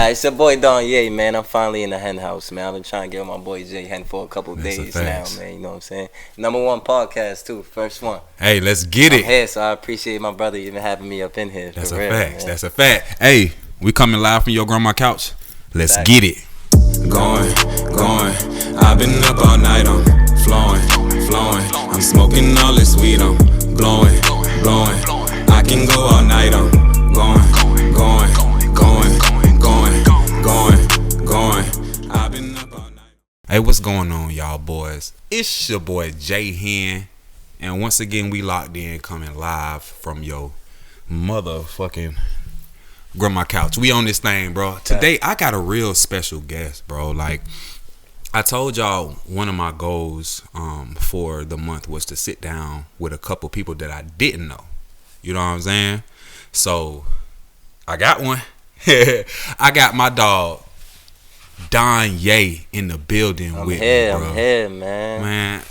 Alright, it's your boy Don Ye, man. I'm finally in the hen house, man. I've been trying to get with my boy Jay Hen for a couple days now, man. You know what I'm saying? #1 podcast too, first one. Hey, let's get it. I'm here, so I appreciate my brother even having me up in here. That's for a real, fact. man. That's a fact. Hey, we coming live from your grandma couch. Let's get it. Going. I've been up all night, I'm flowing. I'm smoking all this weed, I'm blowing. I can go all night, I'm going. I've been up all night. Hey, what's going on, y'all boys? It's your boy Jay Hen, and once again we locked in, coming live from your motherfucking grandma couch. We on this thing, bro. Today I got a real special guest, bro. Like I told y'all, one of my goals for the month was to sit down with a couple people that I didn't know. You know what I'm saying? So I got one. I got my dog Don Ye in the building with me, bro. I'm here, man. Man,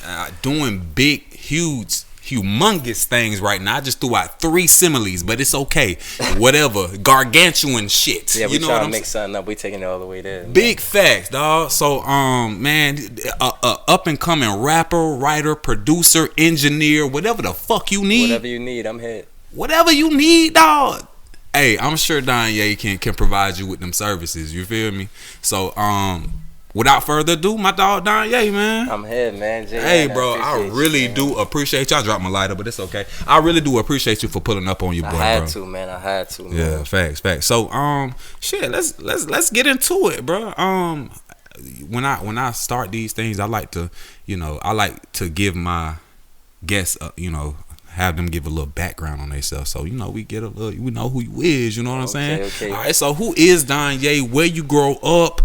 doing big, huge, humongous things right now. I just threw out 3 similes, but it's okay. Whatever, gargantuan shit. Yeah, we you know trying what to I'm mix something up. We taking it all the way there. Big facts, dog. So, man, up and coming rapper, writer, producer, engineer, whatever the fuck you need. Whatever you need, I'm here. Whatever you need, dog. Hey, I'm sure Don Ye can provide you with them services. You feel me? So, without further ado, my dog Don Ye, man. I'm here, man. Jay, Hey, man, bro, I really do appreciate you. I dropped my lighter, but it's okay. I really do appreciate you for pulling up on your boy, bro. I had to, man. Yeah, facts. So, shit, let's get into it, bro. When I start these things, I like to give my guests, have them give a little background on themselves, so we know who you is. You know what I'm saying? Okay. All right. So who is Don Ye? Where you grow up?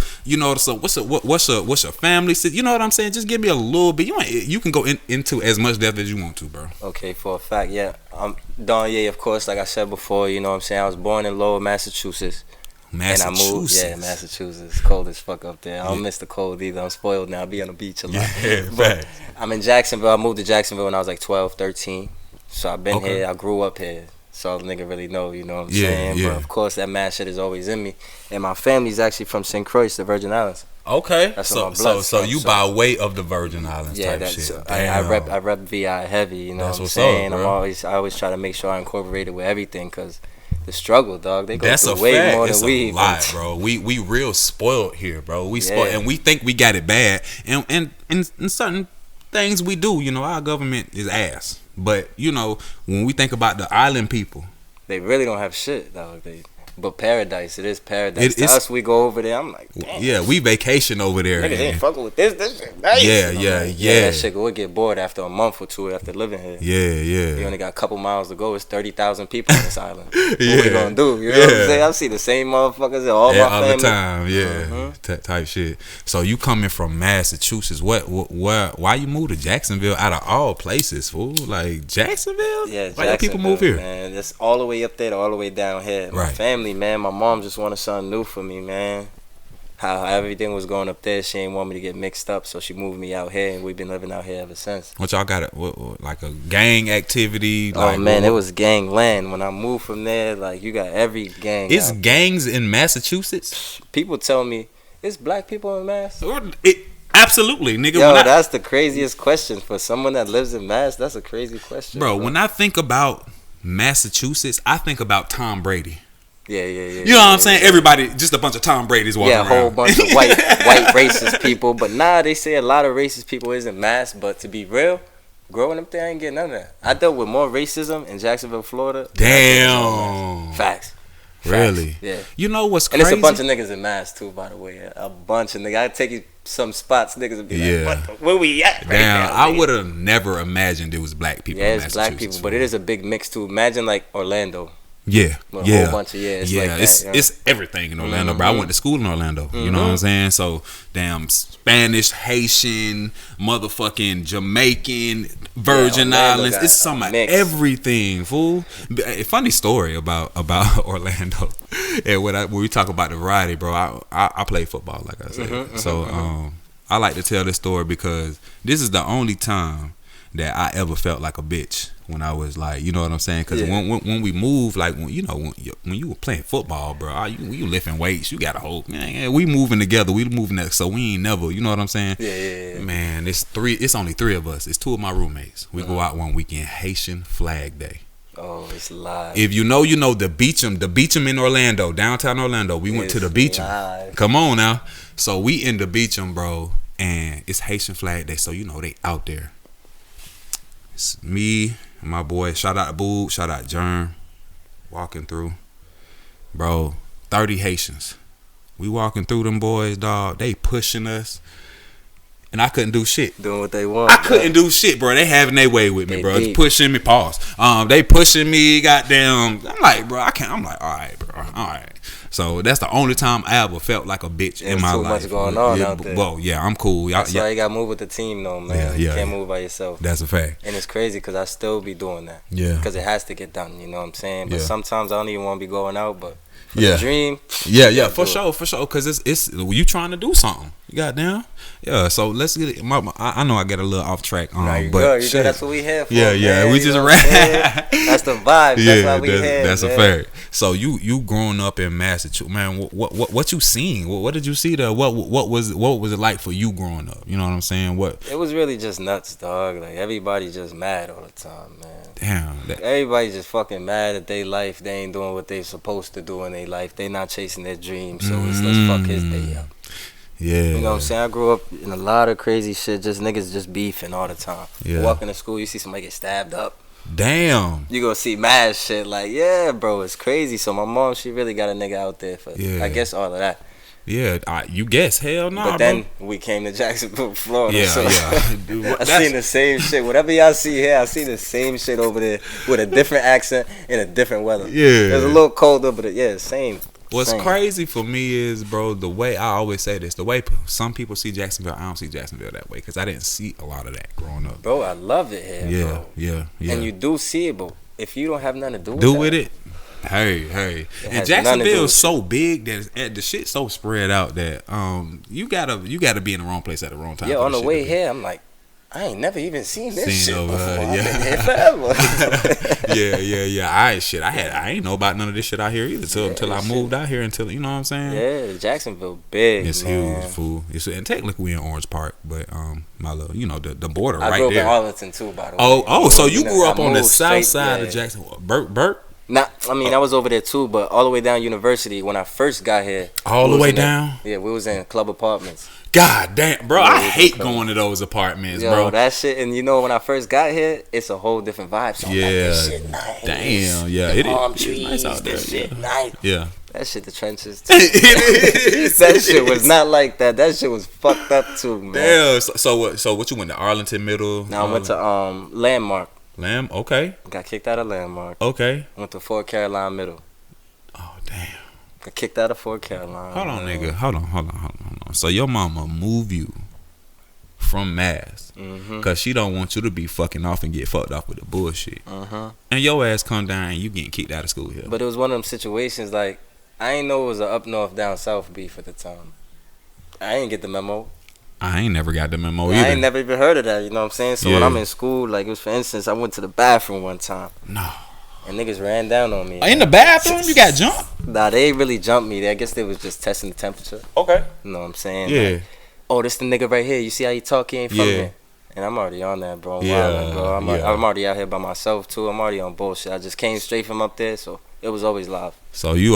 So what's your family? You know what I'm saying? Just give me a little bit. You can go into as much depth as you want to, bro. Okay, for a fact, yeah. I'm Don Ye, of course. Like I said before, you know what I'm saying. I was born in Lowell, Massachusetts. And I moved, Massachusetts. It's cold as fuck up there. I don't miss the cold either. I'm spoiled now. I be on the beach a lot. Yeah, but I'm in Jacksonville. I moved to Jacksonville when I was like 12, 13. So I've been here. I grew up here. So all the nigga really know, you know what I'm saying? Yeah. But of course, that mad shit is always in me. And my family's actually from St. Croix, the Virgin Islands. Okay. That's So you by way of the Virgin Islands type shit. So I rep VI heavy, you know that's what I'm saying? Up, I always try to make sure I incorporate it with everything, because the struggle, dog, they go that's through a way fact. more It's than we. A lot, bro. We real spoiled here, bro. We spoiled, and we think we got it bad. And in certain things we do, our government is ass. But when we think about the island people, they really don't have shit, dog. But paradise, it is paradise. To us, we go over there. I'm like, damn. Yeah, we vacation over there. Niggas ain't fucking with this shit nice. Yeah. That shit would get bored after a month or two after living here. Yeah. We only got a couple miles to go. It's 30,000 people on this island. What we gonna do? You know what I'm saying? I see the same motherfuckers all my family. All the time. Yeah, type shit. So you coming from Massachusetts? Why you moved to Jacksonville out of all places, fool? Like Jacksonville? Yeah, why do people move here? Man, it's all the way up there to all the way down here. My family, man, my mom just wanted something new for me, man. How everything was going up there, she ain't want me to get mixed up, so she moved me out here, and we've been living out here ever since. What y'all got? Like a gang activity? Oh man, it was gang land. When I moved from there, like you got every gang. It's gangs in Massachusetts. People tell me it's black people in Mass. Absolutely, nigga. Yo, that's the craziest question for someone that lives in Mass. That's a crazy question, bro. When I think about Massachusetts, I think about Tom Brady. Yeah. You know what I'm saying? Everybody, just a bunch of Tom Brady's walking around. Yeah, a whole bunch of white racist people. But they say a lot of racist people isn't Mass. But to be real, growing up there, I ain't getting none of that. I dealt with more racism in Jacksonville, Florida. Damn. Facts. Really? Yeah. You know what's crazy? And it's a bunch of niggas in Mass too, by the way. A bunch of niggas. I take you some spots, niggas would be like, where we at right now? I would have never imagined it was black people. Yeah, it's black people, but it is a big mix too. Imagine like Orlando. Yeah, with a whole bunch of it's everything in Orlando, bro. I went to school in Orlando. You know what I'm saying? So damn Spanish, Haitian, motherfucking Jamaican, Virgin Islands. It's some of everything, fool. A funny story about Orlando. And when we talk about the variety, bro, I play football, like I said. I like to tell this story because this is the only time that I ever felt like a bitch when I was like, you know what I'm saying? Because when we move, like when you were playing football, bro, you lifting weights, you got a whole man. We moving together, we moving that, so we ain't never, you know what I'm saying? Yeah. Man, it's only 3 of us. It's 2 of my roommates. We go out one weekend, Haitian Flag Day. Oh, it's live. If you know the Beecham in Orlando, downtown Orlando. We went to the Beecham. Come on now. So we in the Beecham, bro, and it's Haitian Flag Day. So they out there. It's me and my boy. Shout out to Boob. Shout out Germ. Walking through, bro. 30 Haitians. We walking through them boys, dog. They pushing us. And I couldn't do shit. Doing what they want. I couldn't do shit, bro. They having their way with me, bro. It's pushing me. Pause. They pushing me. Goddamn. I'm like, bro, I can't. I'm like, all right, bro. All right. So that's the only time I ever felt like a bitch in my life. Too much going on out there. Well, yeah, I'm cool. That's why you gotta move with the team, though, man. You can't move by yourself. That's a fact. And it's crazy because I still be doing that. Yeah. Because it has to get done. You know what I'm saying? But sometimes I don't even want to be going out, but. Yeah, dream. Yeah, for sure. Cause it's you trying to do something. You goddamn. Yeah. So let's get it. I know I get a little off track. You but good. That's what we here for. Yeah. Man. We just rap. That's the vibe. That's why we here. That's a fact. So you growing up in Massachusetts, man. What you seen? What did you see there? What was it like for you growing up? You know what I'm saying? It was really just nuts, dog. Like everybody just mad all the time, man. Damn. Everybody just fucking mad at their life. They ain't doing what they supposed to do in their life. They not chasing their dreams. So let's fuck his day up. Yeah. You know what I'm saying? I grew up in a lot of crazy shit. Just niggas just beefing all the time. Yeah. Walking to school, you see somebody get stabbed up. Damn. You gonna see mad shit. Like, yeah, bro, it's crazy. So my mom, she really got a nigga out there for, I guess, all of that. Yeah, you guess. Hell no. But then we came to Jacksonville, Florida. Yeah, so Dude, I seen the same shit. Whatever y'all see here, I see the same shit over there with a different accent and a different weather. Yeah. It's a little colder, but same. What's crazy for me is, bro, the way I always say this, the way some people see Jacksonville, I don't see Jacksonville that way because I didn't see a lot of that growing up. Bro, I love it here, bro. Yeah. And you do see it, but if you don't have nothing to do with it, hey. And Jacksonville is so big that the shit so spread out that you gotta be in the wrong place at the wrong time. Yeah, on the way here, I'm like, I ain't never even seen this shit before. Yeah. I've been here forever. I ain't know about none of this shit out here either until I moved out here. Until you know what I'm saying. Yeah, Jacksonville big. It's man. huge, fool. And technically we in Orange Park, but my little, the border right there. I grew up in Arlington too, by the way. Oh, so you grew up on the south side of Jacksonville, Burt? I was over there too, but all the way down University when I first got here. All the way down? We was in club apartments. God damn, bro, I hate going to those apartments, bro. That shit, and when I first got here, it's a whole different vibe. So I'm like, this shit nice. Damn, yeah, it is nice out there. This shit nice. Yeah. That shit, the trenches. That shit was not like that. That shit was fucked up too, man. Damn. So what you went to Arlington Middle? No, I went to Landmark. Okay. Got kicked out of Landmark. Okay. Went to Fort Caroline Middle. Oh damn. Got kicked out of Fort Caroline. Hold on, nigga. Hold on. So your mama move you from Mass because she don't want you to be fucking off and get fucked off with the bullshit. And your ass come down and you getting kicked out of school here. But it was one of them situations like I ain't know it was a up north down south beef at the time. I ain't get the memo. I ain't never got the memo either. I ain't never even heard of that, you know what I'm saying? So when I'm in school, like it was for instance, I went to the bathroom one time. No. And niggas ran down on me. In the bathroom? You got jumped? Nah, they ain't really jumped me. I guess they was just testing the temperature. Okay. You know what I'm saying? Yeah. Like, oh, this the nigga right here. You see how he talk? He ain't from here. And I'm already on that, bro. I'm already out here by myself, too. I'm already on bullshit. I just came straight from up there, so it was always live. So you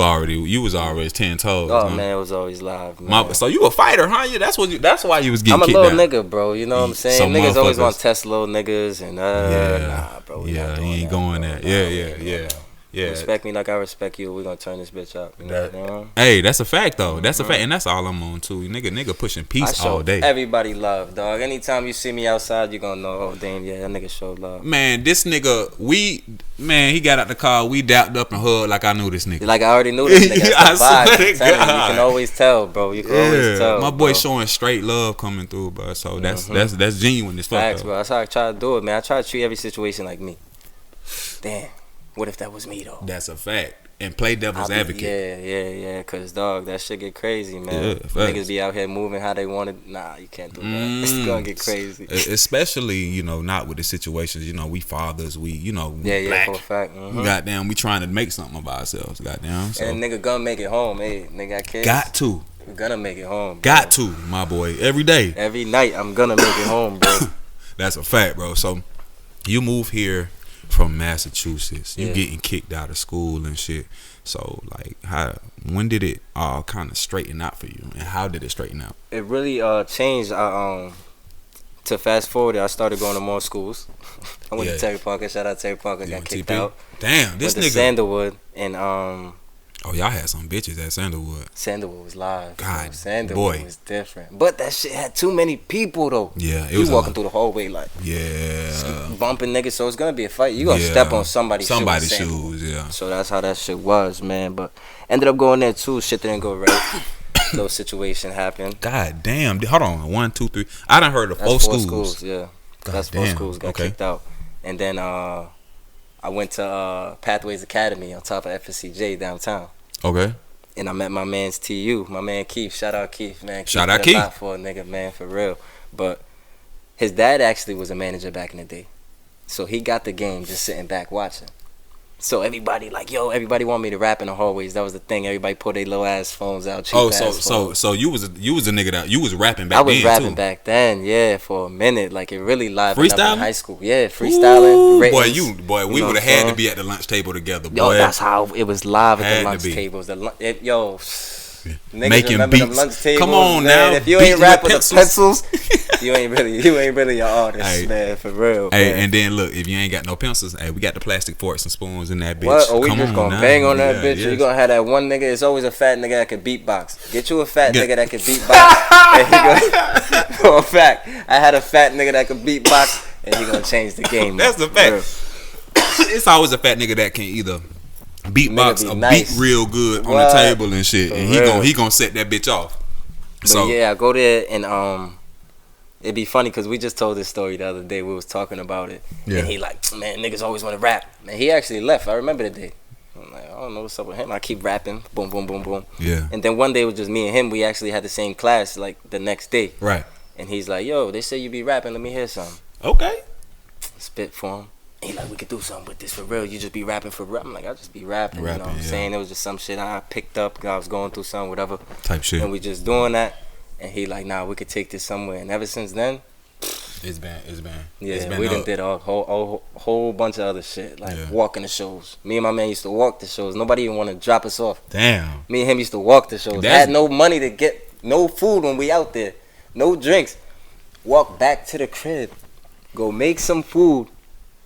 was always 10 toes. Oh, man, it was always live, man. So you a fighter, huh? That's why you was getting kicked out. I'm a little nigga, bro. You know what I'm saying? So niggas always want to test little niggas, and nah, bro. He ain't going there. Yeah. Respect me like I respect you. We're gonna turn this bitch up. You know? Hey, that's a fact though. That's a fact, and that's all I'm on too. Nigga pushing peace all day. Everybody love, dog. Anytime you see me outside, you gonna know. Oh damn, yeah, that nigga showed love. Man, this nigga, he got out the car. We dapped up and hugged like I knew this nigga. Like I already knew this nigga. That's the I vibe. swear to God. You can always tell, bro. You can always tell. My boy showing straight love coming through, bro. So that's genuine as fuck. Facts, bro. That's how I try to do it, man. I try to treat every situation like me. Damn. What if that was me though? That's a fact. and play devil's advocate. Yeah. Cause dog, that shit get crazy, man. Niggas be out here moving how they want it. Nah, you can't do that. It's gonna get crazy. Especially, not with the situations. We fathers. We, black. For a fact. Mm-hmm. Goddamn, we trying to make something of ourselves. Goddamn. So. And nigga gonna make it home. Hey, nigga got kids. Got to. We're gonna make it home. Got to, my boy. Every day. Every night, I'm gonna make it home, bro. That's a fact, bro. So, you move here from Massachusetts. You getting kicked out of school and shit. So, like, when did it all kind of straighten out for you, and how did it straighten out? It really changed. To fast forward, I started going to more schools. I went to Terry Parker. Shout out Terry Parker. Got kicked out. Damn, this went nigga. To Sandalwood and Oh, y'all had some bitches at Sandalwood. Sandalwood was live. God, Sandalwood was different. But that shit had too many people though. Yeah, it was walking through the hallway like bumping niggas. So it's gonna be a fight. You gonna step on somebody's shoes. Yeah. So that's how that shit was, man. But ended up going there too. Shit didn't go right. Little situation happened. God damn. Hold on. 1, 2, 3. I done heard of four schools. Yeah. That's 4 schools got kicked out. And then I went to Pathways Academy on top of FSCJ downtown. Okay. And I met my man's TU, my man Keith. Shout out Keith, man. Shout out Keith. A lot for a nigga, man, for real. But his dad actually was a manager back in the day. So he got the game just sitting back watching. So everybody everybody want me to rap in the hallways. That was the thing. Everybody put their little ass phones out. So you was a nigga that you was rapping back then. I was rapping back then, yeah, for a minute. Like it really livened up in high school. Yeah, freestyling. Ooh, boy, we would have had to be at the lunch table together. Boy. Yo, that's how it was live at the lunch tables. Making beats. Lunch tables, come on man. now. If you ain't rap with the pencils, you ain't really an artist, man, for real. Hey, man. And then look, if you ain't got no pencils, hey, we got the plastic forks and spoons in that bitch. What? Or we just gonna bang on that bitch. You gonna have that one nigga. It's always a fat nigga that can beatbox. Get you a fat nigga that can beatbox. For a fact, I had a fat nigga that can beatbox, and he gonna change the game. That's the fact. It's always a fat nigga that can either beatbox or beat real good on the table and shit, and he gonna set that bitch off. So yeah, I go there and it'd be funny because we just told this story the other day. We was talking about it, and he like, man, niggas always want to rap. And he actually left. I remember the day. I'm like, I don't know what's up with him. I keep rapping, boom, boom, boom, boom. Yeah. And then one day it was just me and him. We actually had the same class like the next day. Right. And he's like, yo, they say you be rapping. Let me hear something. Okay. Spit for him. He like, we could do something with this for real. You just be rapping for real. I'm like, I'll just be rapping. You know what I'm saying? It was just some shit I picked up. I was going through something, whatever. Type shit. And we just doing that. And he like, nah, we could take this somewhere. And ever since then, it's been. Yeah, it's been we done did a whole bunch of other shit. Like walking the shows. Me and my man used to walk the shows. Nobody even want to drop us off. Damn. Me and him used to walk the shows. I had no money to get no food when we out there. No drinks. Walk back to the crib. Go make some food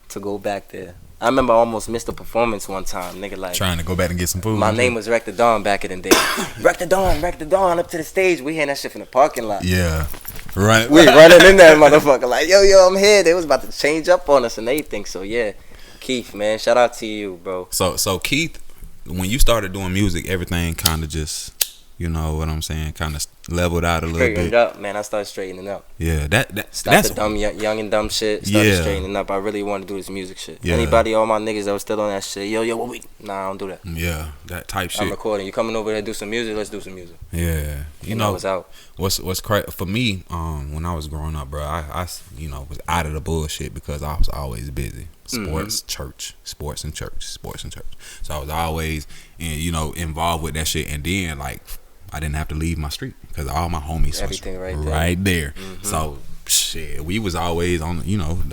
to go back there. I remember I almost missed a performance one time, nigga. Like trying to go back and get some food. My name was Wreck the Dawn back in the day. Wreck the Dawn, up to the stage. We hearing that shit from the parking lot. Yeah, right. We running in that motherfucker like, yo, I'm here. They was about to change up on us and everything. So yeah, Keith, man, shout out to you, bro. So Keith, when you started doing music, everything kind of just, you know what I'm saying, kind of leveled out a little bit. Straightened up, man. I started straightening up. Yeah, that's the dumb, young and dumb shit. Started straightening up. I really wanted to do this music shit. Yeah. Anybody, all my niggas that was still on that shit, yo, what we? Nah, I don't do that. Yeah, that type shit. I'm recording. You coming over here to do some music? Let's do some music. Yeah, you know, I was out. What's crazy for me? When I was growing up, bro, I was out of the bullshit because I was always busy. Sports, church, sports and church. So I was always, involved with that shit, and then like I didn't have to leave my street because all my homies everything was right there. So shit, we was always on,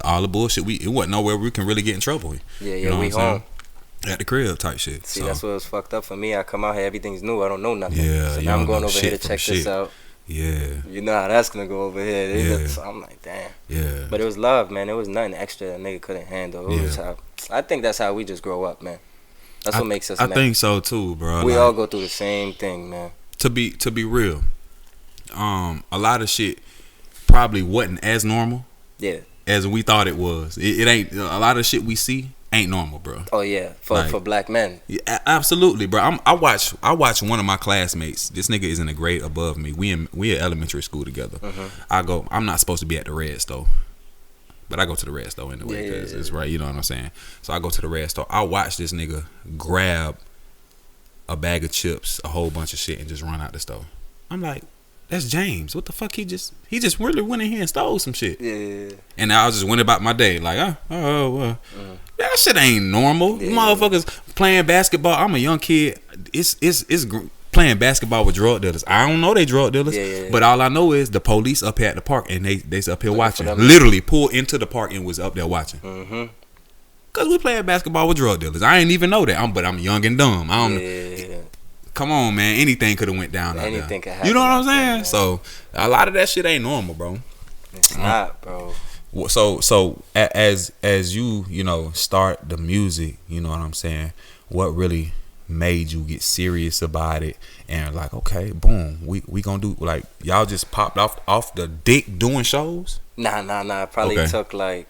all the bullshit. It wasn't nowhere we can really get in trouble. Yeah, you know we home at the crib type shit. See, that's what was fucked up for me. I come out here, everything's new. I don't know nothing. Yeah, so now I'm going over here to check this out. Yeah, you know how that's gonna go over here. So I'm like, damn. Yeah, but it was love, man. It was nothing extra that nigga couldn't handle. It was how, I think that's how we just grow up, man. That's what makes us. I think so too, bro. We all go through the same thing, man. To be real, a lot of shit probably wasn't as normal as we thought it was. It ain't, a lot of shit we see ain't normal, bro. Oh yeah, for black men. Yeah, absolutely, bro. I watch one of my classmates. This nigga is in a grade above me. We in elementary school together. I'm not supposed to be at the Red Store, but I go to the Red Store anyway because it's right. You know what I'm saying? So I go to the Red Store. I watch this nigga grab a bag of chips, a whole bunch of shit, and just run out the store. I'm like, that's James. What the fuck? He just really went in here and stole some shit. Yeah. And I just went about my day like, that shit ain't normal. Yeah. Motherfuckers playing basketball. I'm a young kid. It's playing basketball with drug dealers. I don't know they drug dealers, but all I know is the police up here at the park and they's up here watching. Literally pulled into the park and was up there watching. Mm-hmm. Cause we playing basketball with drug dealers. I ain't even know that. But I'm young and dumb. I don't. Come on, man. Anything could have went down. Anything could happen. You know what I'm saying? So a lot of that shit ain't normal, bro. It's not, bro. So as you know start the music, you know what I'm saying? What really made you get serious about it and like, okay, boom, we gonna do, like, y'all just popped off the dick doing shows? Nah. It probably took like,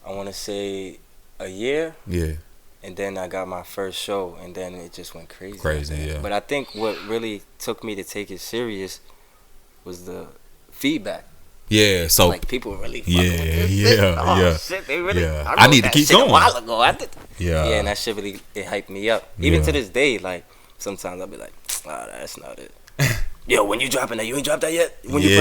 I want to say a year. Yeah. And then I got my first show, and then it just went crazy. Yeah. But I think what really took me to take it serious was the feedback. Yeah, so like people really fucking with this shit. Shit, they really, I need to keep going. A while ago, yeah, and that shit really hyped me up. Even to this day, like sometimes I'll be like, that's not it. Yo, when you dropping that, you ain't dropped that yet. When you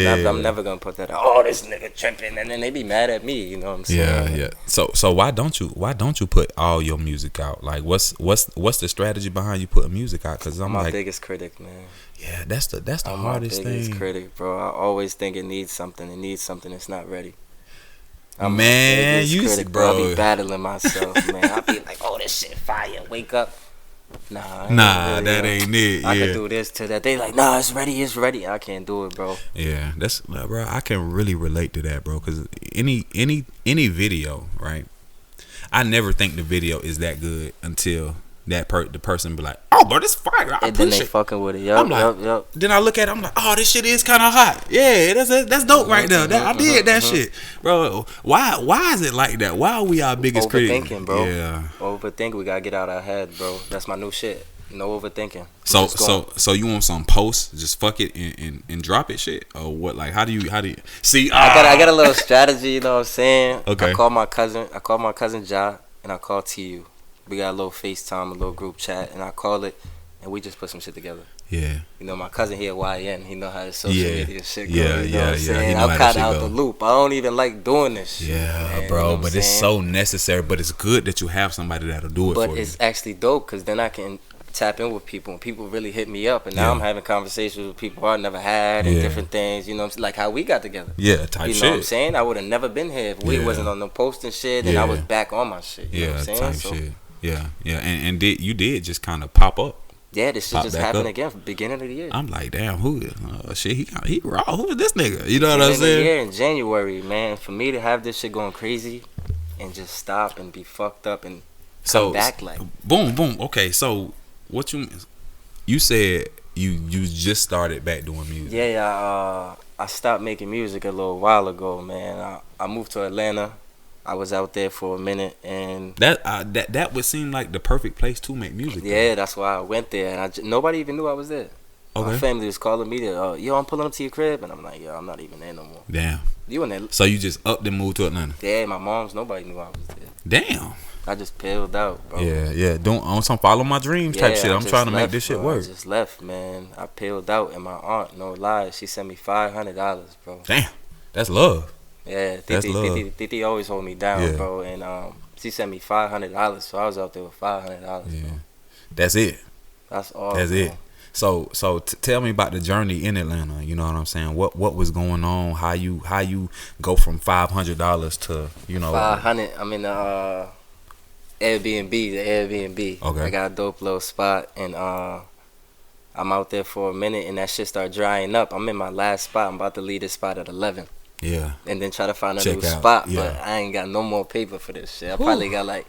I'm never gonna put that out. Oh, this nigga tripping, and then they be mad at me. You know what I'm saying? Yeah. So why don't you put all your music out? Like, what's the strategy behind you putting music out? Because I'm my like, biggest critic, man. Yeah, that's the hardest thing. My biggest critic, bro. I always think it needs something. It needs something. It's not ready. I'm man, you critic, bro. I be battling myself, man. I be like, oh, this shit fire. Wake up. Nah, that ain't it. I can do this to that. They like, nah, it's ready. I can't do it, bro. Yeah, that's, bro. I can really relate to that, bro. Because any video, right? I never think the video is that good until the person be like, oh, bro, this fire. And then they fucking with it. Yep. Then I look at it, I'm like, oh, this shit is kind of hot. Yeah, that's dope right there. I did that shit, bro. Why is it like that? Why are we our biggest critics? Overthinking, bro. Yeah. Overthinking. We gotta get out of our head, bro. That's my new shit. No overthinking. So you want some posts? Just fuck it and drop it, shit, or what? Like, how do you see? I got a little strategy. You know what I'm saying? Okay. I called my cousin Ja, and I called TU. We got a little FaceTime, a little group chat, and I call it, and we just put some shit together. Yeah. You know, my cousin here, YN, he know how the social media shit goes. Yeah, you know what I'm saying? I'm kind of out the loop. I don't even like doing this shit. Yeah, man, bro, you know but it's so necessary. But it's good that you have somebody that'll do it for you. But it's actually dope, because then I can tap in with people, and people really hit me up, and now I'm having conversations with people I never had and different things, you know, like how we got together. Yeah, type shit. You know what I'm saying? I would have never been here if we wasn't on no posting shit, and I was back on my shit. You know what I'm saying? Type shit. Yeah, and you did just kind of pop up. Yeah, this shit just happened again from the beginning of the year. I'm like, damn, who is shit? He raw. Who is this nigga? You know what I'm saying? Yeah, in January, man, for me to have this shit going crazy and just stop and be fucked up and come back like boom. Okay, so what you said you just started back doing music? Yeah, I stopped making music a little while ago, man. I moved to Atlanta. I was out there for a minute, and that would seem like the perfect place to make music. Yeah, though. That's why I went there, and nobody even knew I was there. Okay. My family was calling me to, yo, I'm pulling up to your crib, and I'm like, yo, I'm not even there no more. Damn. You in there? So you just upped and moved to Atlanta? Yeah, my mom's. Nobody knew I was there. Damn. I just peeled out, bro. Yeah. Don't on some follow my dreams type shit. I'm trying to make this shit work. I just left, man. I peeled out, and my aunt, no lie, she sent me $500, bro. Damn, that's love. Yeah, Titi always hold me down, bro, and she sent me $500, so I was out there with $500. Yeah, that's it. That's all. That's bro. it. So tell me about the journey in Atlanta. You know what I'm saying? What was going on? How you go from $500 to, you know, 500? I'm in the Airbnb. Okay. I got a dope little spot, and I'm out there for a minute, and that shit start drying up. I'm in my last spot. I'm about to leave this spot at 11. Yeah. And then try to find a new spot, but I ain't got no more paper for this shit. I probably got like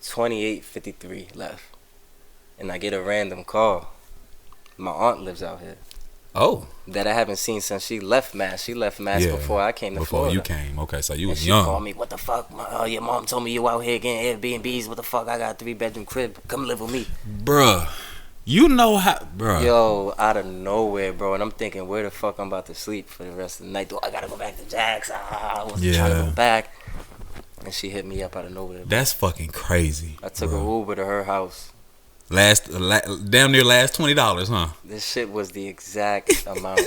28.53 left, and I get a random call. My aunt lives out here. Oh. That I haven't seen since she left Mass. She left Mass before I came to Florida. Before you came, okay, so you was young. She called me, what the fuck? Your mom told me you out here getting Airbnbs. What the fuck? I got a 3-bedroom crib. Come live with me. Bruh. You know how, bro. Yo, out of nowhere, bro. And I'm thinking, where the fuck I'm about to sleep for the rest of the night? Do I gotta go back to Jack's? I wasn't trying to go back. And she hit me up out of nowhere. Bro. That's fucking crazy. I took an Uber to her house. Damn near last $20, huh? This shit was the exact amount.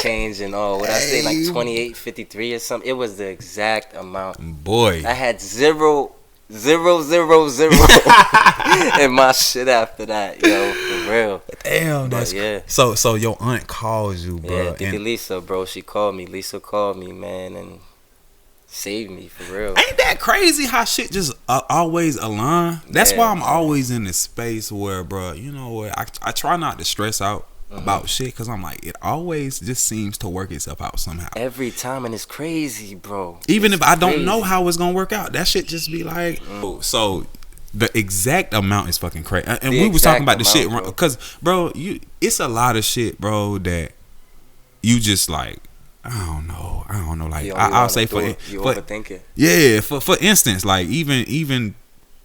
Change and all. What I say, like 28.53 or something. It was the exact amount. Boy, I had 0, 0, 0, 0 in my shit after that, yo, for real. Damn, that's yeah. So your aunt calls you, bro. Yeah, Titi Lisa, bro. She called me. Lisa called me, man, and saved me for real. Ain't that crazy how shit just always align? That's why I'm always in this space where, bro, you know what? I try not to stress out about shit because I'm like, it always just seems to work itself out somehow. Every time, and it's crazy, bro. Even if I don't know how it's gonna work out, that shit just be like, so the exact amount is fucking crazy. And we was talking about the shit because, bro, it's a lot of shit, bro, that you just like. I don't know. Like I'll say for overthinking. Yeah, for instance, like even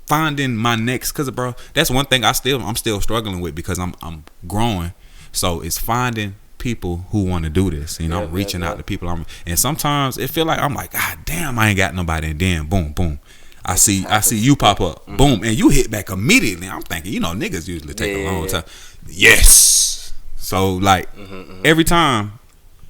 finding my next, cause bro, that's one thing I'm still struggling with because I'm growing. So it's finding people who want to do this. You know, I'm reaching out to people. And sometimes it feel like I'm like, God damn, I ain't got nobody. And then boom. I see you pop up, boom, and you hit back immediately. I'm thinking, you know, niggas usually take a long time. Yes. So like every time.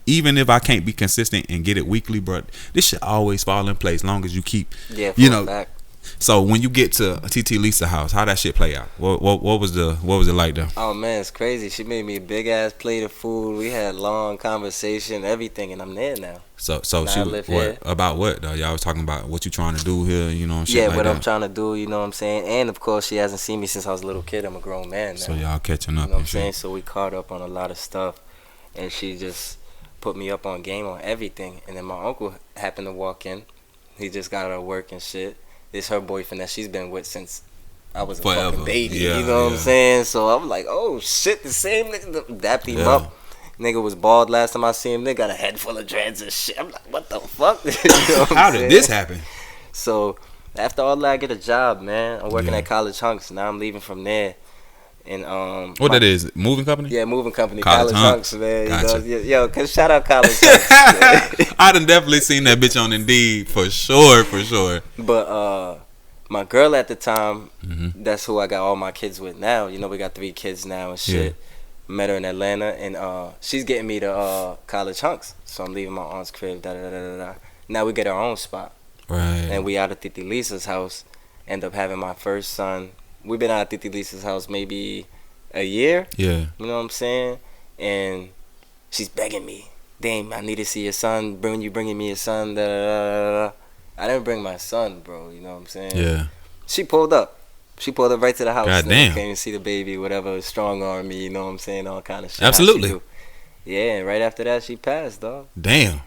Even if I can't be consistent and get it weekly, bro, this should always fall in place. Long as you keep, you know. Fact. So when you get to TT Lisa house, how that shit play out? What was it like though? Oh man, it's crazy. She made me a big ass plate of food. We had long conversation, everything, and I'm there now. So she about what though? Y'all was talking about what you trying to do here, you know? Shit yeah, like what that. I'm trying to do, you know what I'm saying? And of course, she hasn't seen me since I was a little kid. I'm a grown man now. So y'all catching up? You know what I'm saying? So we caught up on a lot of stuff, and she just put me up on game on everything. And then my uncle happened to walk in. He just got out of work and shit. It's her boyfriend that she's been with since I was a fucking baby. You know what I'm saying? So I'm like, oh shit, the same nigga dapped him up. Nigga was bald last time I seen him. Nigga got a head full of dreads and shit. I'm like, what the fuck? You know How did this happen? So after all that, I get a job, man. I'm working at College Hunks. Now I'm leaving from there. And what that is, moving company? Yeah, moving company. College Hunks, man. Gotcha. You know, yo, cause shout out College Hunks. I done definitely seen that bitch on Indeed for sure. But my girl at the time, that's who I got all my kids with now. You know, we got 3 kids now and shit. Yeah. Met her in Atlanta, and she's getting me to College Hunks. So I'm leaving my aunt's crib. Now we get our own spot. Right. And we out of Titi Lisa's house. End up having my first son. We've been out of Titi Lisa's house maybe a year. Yeah. You know what I'm saying? And she's begging me. Damn, I need to see your son. Bringing me your son. I didn't bring my son, bro. You know what I'm saying? Yeah. She pulled up. Right to the house. God damn. Came to see the baby, whatever. Strong arm me, you know what I'm saying? All kind of shit. Absolutely. Yeah, and right after that, she passed, dog. Damn.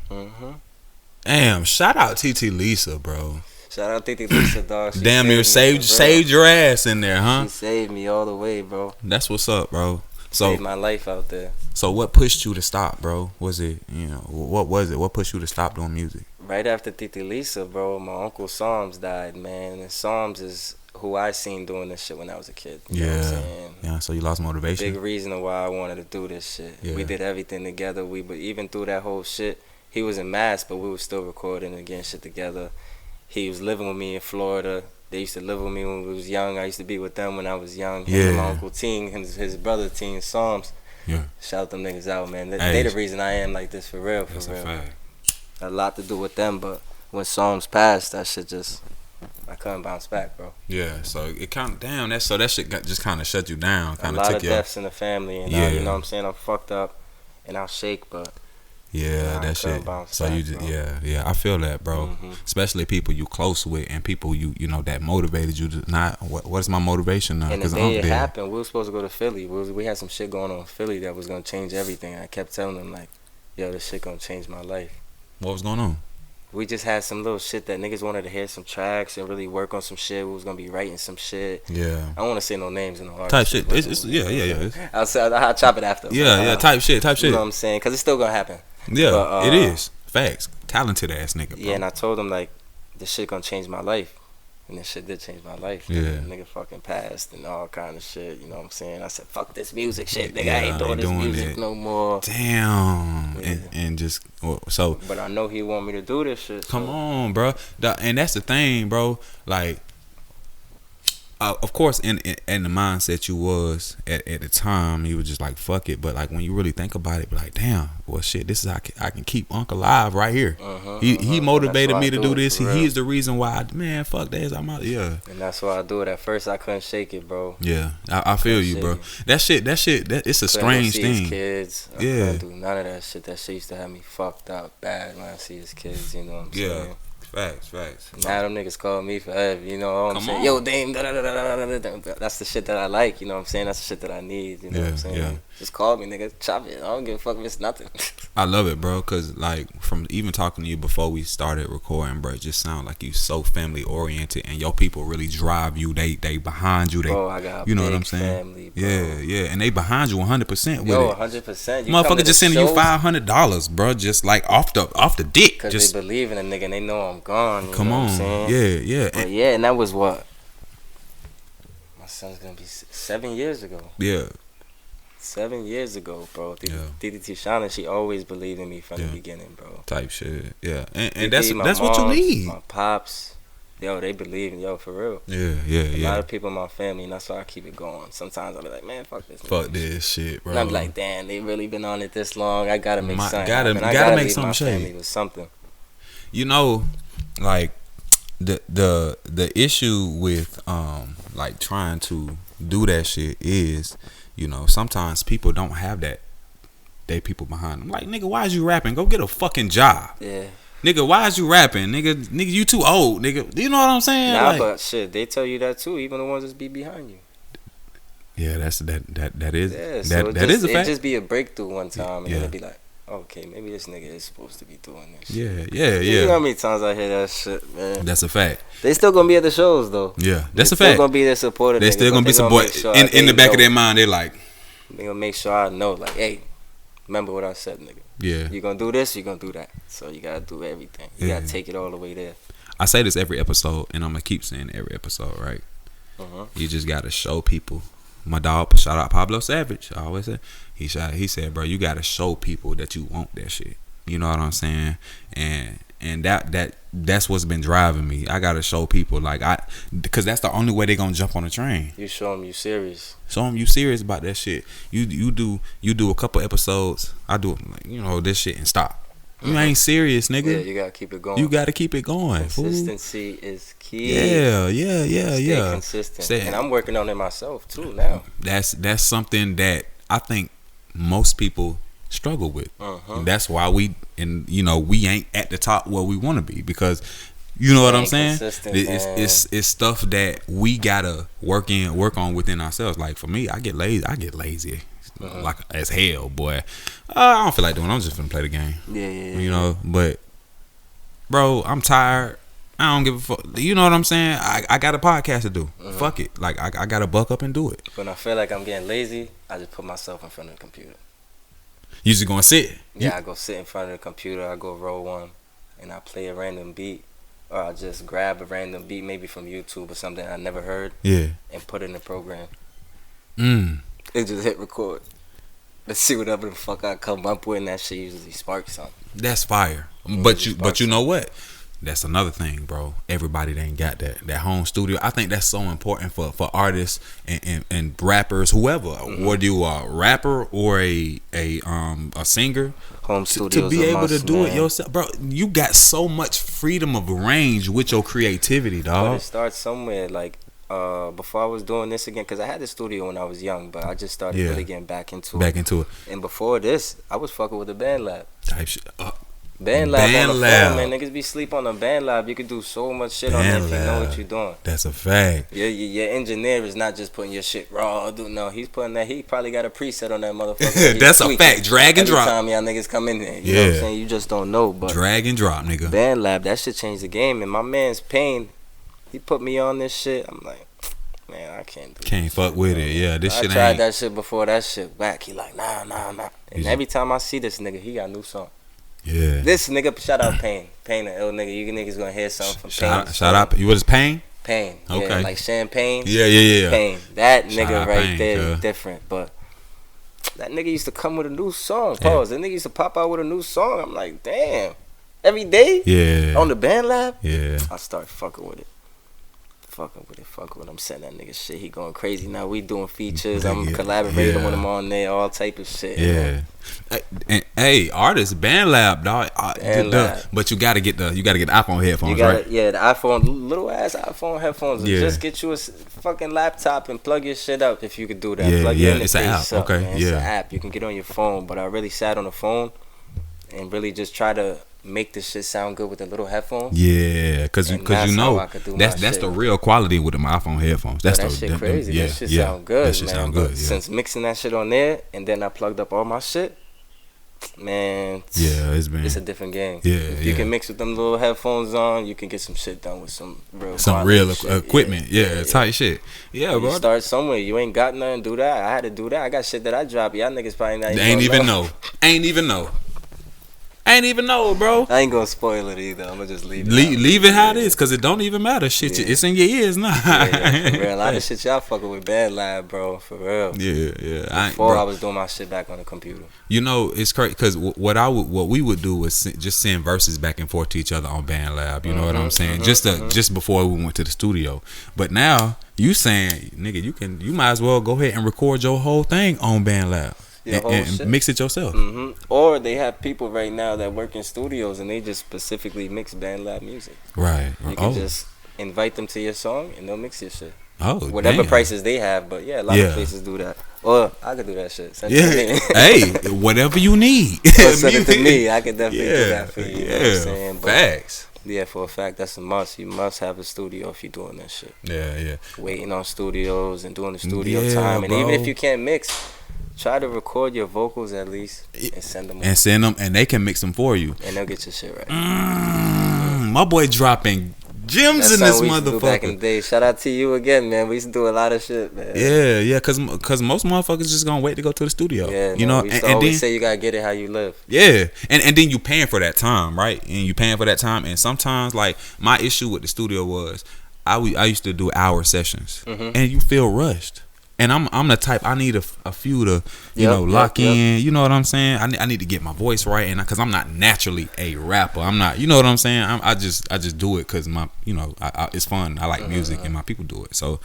Damn, shout out TT Lisa, bro. Shout out Titi Lisa, dog. She damn near saved your ass in there, huh? She saved me all the way, bro. That's what's up, bro. Saved my life out there. So what pushed you to stop, bro? Was it, you know, what was it? What pushed you to stop doing music? Right after Titi Lisa, bro, my uncle Psalms died, man. And Psalms is who I seen doing this shit when I was a kid. You know what I'm saying? Yeah, so you lost motivation. Big reason why I wanted to do this shit. Yeah. We did everything together. But even through that whole shit, he was in Mass, but we were still recording and getting shit together. He was living with me in Florida. They used to live with me when we was young. I used to be with them when I was young. Him and my Uncle Teen, his brother Teen, Psalms. Yeah. Shout them niggas out, man. They the reason I am like this for real. That's a fact. A lot to do with them, but when Psalms passed, that shit just, I couldn't bounce back, bro. Yeah, so it kind of, damn, that shit just kind of shut you down. A lot of deaths in the family, and you know what I'm saying? I'm fucked up, and I'll shake, but yeah, that shit. So you just, yeah, I feel that, bro. Especially people you close with and people you know that motivated you to not. What's my motivation now? And the day it happened, we were supposed to go to Philly. We had some shit going on in Philly that was gonna change everything. I kept telling them like, yo, this shit gonna change my life. What was going on? We just had some little shit that niggas wanted to hear some tracks and really work on some shit. We was gonna be writing some shit. Yeah. I don't want to say no names in the artist. Type shit. It's yeah. I'll chop it after. Type shit. You know what I'm saying? Cause it's still gonna happen. Yeah, but, it is. Facts. Talented ass nigga, bro. Yeah, and I told him, like, this shit gonna change my life. And this shit did change my life. Yeah. Nigga fucking passed and all kind of shit, you know what I'm saying? I said, fuck this music shit, nigga. I ain't doing this music no more. Damn. Yeah. And just, so. But I know he want me to do this shit. Come on, bro. And that's the thing, bro. Like, of course, in the mindset you was at the time, you was just like fuck it. But like when you really think about it, be like, damn, well shit, this is how I can keep Unc alive right here. He motivated me to do this. He is the reason why. Man, fuck that. I'm out. Yeah. And that's why I do it. At first, I couldn't shake it, bro. Yeah, I feel you, bro. That shit. It's a strange thing. His kids. I couldn't do none of that shit. That shit used to have me fucked up bad when I see his kids. You know what I'm saying? Facts. Now them niggas call me forever, you know what I'm saying? Yo, Dame, that's the shit that I like, you know what I'm saying? That's the shit that I need, you know what I'm saying? Yeah. Just call me, nigga, chop it. I don't give a fuck if it's nothing. I love it, bro, because, like, from even talking to you before we started recording, bro, it just sound like you so family-oriented, and your people really drive you. They behind you. Bro, I got you know big what I'm saying? Family, bro. Yeah, and they behind you 100% with Yo, it. 100%. Motherfucker just sending you $500, bro, just, like, off the dick. Because they believe in a nigga, and they know I'm gone. Come on. Yeah. But yeah, and that was what? My son's gonna be 7 years ago. Yeah. 7 years ago, bro. Titi Tishana, she always believed in me from the beginning, bro. Type shit. Yeah. And that's what you need. My pops, yo, they believe in for real. Yeah. A lot of people in my family, and that's why I keep it going. Sometimes I'll be like, man, fuck this. Fuck this shit, bro. And I'm like, damn, they really been on it this long. I gotta make something. Gotta make something family with something. You know, like the issue with like trying to do that shit is, you know, sometimes people don't have that. They people behind them. Like, nigga, why is you rapping? Go get a fucking job. Yeah. Nigga, why is you rapping? Nigga, you too old. Nigga, you know what I'm saying? Nah, like, but shit, they tell you that too. Even the ones that be behind you. Yeah, that is so that is a fact. It just be a breakthrough one time, and then it be like, okay, maybe this nigga is supposed to be doing this. Yeah. You know how many times I hear that shit, man? That's a fact. They still gonna be at the shows though. Yeah, that's a fact. They still gonna be their supporter. They still gonna be some boy in the back of their mind. They like, they gonna make sure I know, like, hey, remember what I said, nigga. Yeah. You gonna do this, you gonna do that. So you gotta do everything. You gotta take it all the way there. I say this every episode, and I'm gonna keep saying every episode, right? You just gotta show people. My dog, shout out Pablo Savage. I always say he said, bro, you gotta show people that you want that shit. You know what I'm saying? And that's what's been driving me. I gotta show people, like, because that's the only way they gonna jump on the train. You show them you serious. Show them you serious about that shit. You do a couple episodes. I do, like, you know, this shit and stop. You ain't serious, nigga. Yeah, you gotta keep it going. You gotta keep it going. Consistency is key. Yeah. Stay consistent. And I'm working on it myself too now. That's something that I think most people struggle with. And that's why we ain't at the top where we want to be, because you know what I'm saying? It's stuff that we gotta work on within ourselves. Like for me, I get lazy. Like as hell, boy. I don't feel like doing it. I'm just gonna play the game. Yeah. You know, but bro, I'm tired. I don't give a fuck. You know what I'm saying? I got a podcast to do. Fuck it. Like I gotta buck up and do it. When I feel like I'm getting lazy, I just put myself in front of the computer. You just gonna sit? Yeah, I go sit in front of the computer. I go roll one, and I play a random beat, or I just grab a random beat, maybe from YouTube or something I never heard. Yeah. And put it in the program. It just hit record. Let's see whatever the fuck I come up with, and that shit usually sparks something. That's fire. But you know what? That's another thing, bro. Everybody ain't got that home studio. I think that's so important for artists and rappers, whoever. Whether you are a rapper or a singer, home studio to be able to do it yourself, bro. You got so much freedom of range with your creativity, dog. But it starts somewhere. Like before I was doing this again, because I had the studio when I was young, but I just started really getting back into it. And before this, I was fucking with the band lab type shit. Band lab on the phone, man. Niggas be sleep on the band lab. You could do so much shit on it if you know what you're doing. That's a fact. Your engineer is not just putting your shit raw. No, he's putting that. He probably got a preset on that motherfucker. That's a fact. Drag and drop. Every time y'all niggas come in there, you know what I'm saying? You just don't know. But drag and drop, nigga. Band lab, that shit changed the game. And my man's Payne, he put me on this shit. I'm like, man, I can't do Can't fuck with it. Yeah, this shit ain't. I tried that shit before. That shit whack. He like, nah. And every time I see this nigga, he got a new song. Yeah. This nigga, shout out Payne. Payne, an ill nigga. You niggas gonna hear something from Payne. Shout out. You was Payne? Payne. Okay. Yeah, like Champagne. Yeah. Payne. That Shout nigga right Payne, there is different. But that nigga used to come with a new song. Pause. That nigga used to pop out with a new song. I'm like, damn. Every day? Yeah. On the band lab? Yeah. I started fucking with it. fucking with it. Fuck with him. Send that nigga shit. He going crazy now. We doing features. I'm collaborating with him on there. All type of shit. Yeah. And, hey, artists, BandLab, dog. But you gotta get the iPhone headphones, right? Yeah, the iPhone, little ass iPhone headphones. Yeah. Just get you a fucking laptop and plug your shit up if you could do that. Plug your it's an app. Up, okay, man. It's an app. You can get on your phone. But I really sat on the phone and really just try to make this shit sound good with the little headphones. Yeah, because you know that's the real quality with the iPhone headphones. That's that shit crazy. That shit sound good. That shit sound good. Yeah. Since mixing that shit on there and then I plugged up all my shit, man. It's a different game. Yeah, if you can mix with them little headphones on, you can get some shit done with some real equipment. Yeah, tight shit. Yeah, bro. You start somewhere. You ain't got nothing. Do that. I had to do that. I got shit that I drop. Y'all niggas probably not. Ain't even know, bro. I ain't gonna spoil it either. I'm gonna just leave it. Leave it how it is, cause it don't even matter. Shit, it's in your ears now. For real. A lot of shit y'all fucking with BandLab, bro. For real. Yeah. Before I was doing my shit back on the computer. You know, it's crazy, cause what we would do was just send verses back and forth to each other on BandLab. You know what I'm saying? Just before we went to the studio. But now you saying, nigga, you might as well go ahead and record your whole thing on BandLab. And mix it yourself. Or they have people right now that work in studios and they just specifically mix BandLab music. Right. You can just invite them to your song and they'll mix your shit. Whatever prices they have, but a lot of places do that. Or I could do that shit. Send it to me. Hey, whatever you need. Send it to me. I could definitely do that for you. You know what I'm saying? But facts. Yeah, for a fact, that's a must. You must have a studio if you're doing that shit. Yeah. Waiting on studios and doing the studio time. And even if you can't mix, try to record your vocals at least and send them. And they can mix them for you. And they'll get your shit right. My boy dropping gems in this motherfucker. Back in the day. Shout out to you again, man. We used to do a lot of shit, man. Yeah, cause most motherfuckers just gonna wait to go to the studio. Yeah, you know. We used to always say you gotta get it how you live. Yeah, and then you paying for that time, right? And sometimes like my issue with the studio was I used to do hour sessions, and you feel rushed. And I'm the type, I need a few to lock in. You know what I'm saying? I need to get my voice right, and because I'm not naturally a rapper, I'm not. You know what I'm saying? I just do it because it's fun. I like music, and my people do it. So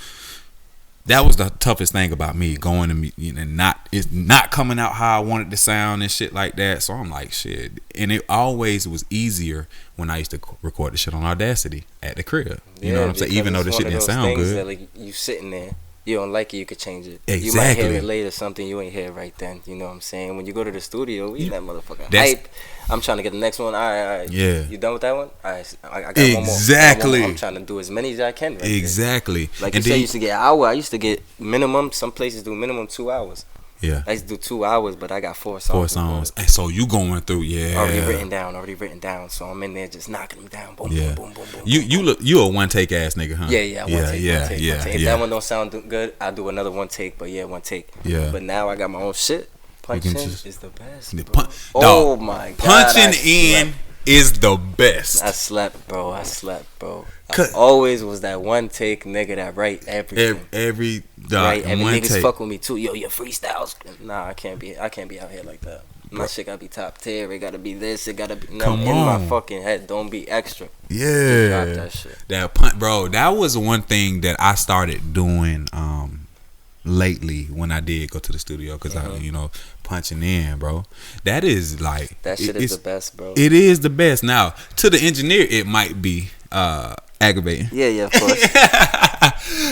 that was the toughest thing about me going to and it's not coming out how I wanted to sound and shit like that. So I'm like shit, and it always was easier when I used to record the shit on Audacity at the crib. You know what I'm saying? Even though the shit didn't sound good. That, like, you sitting there. You don't like it, you could change it. Exactly. You might hear it later, something you ain't hear right then. You know what I'm saying? When you go to the studio, we that motherfucker hype. I'm trying to get the next one. All right. Yeah. You done with that one? All right. I got one more. Exactly. I'm trying to do as many as I can. Right exactly. There. Like you said, you used to get an hour. I used to get minimum. Some places do minimum 2 hours. Yeah. I used to do 2 hours, but I got 4 songs. And so you going through, already written down. So I'm in there just knocking them down. Boom, boom, boom, boom, boom. You a one take ass nigga, huh? Yeah. One take. If that one don't sound good, I'll do another one take. But one take. Yeah. But now I got my own shit. Punching is the best. Oh my god. Punching in is the best. I slept, bro. I always was that one take nigga that write everything. Every niggas take. fuck with me too. Yo, your freestyles. Nah, I can't be out here like that. My shit gotta be top tier. It gotta be this. It gotta be in my fucking head. Don't be extra. Yeah. Drop that shit. That punt, bro. That was one thing that I started doing lately when I did go to the studio because I punching in, bro. That is like that shit is the best, bro. It is the best. Now to the engineer, it might be aggravating. Yeah, of course.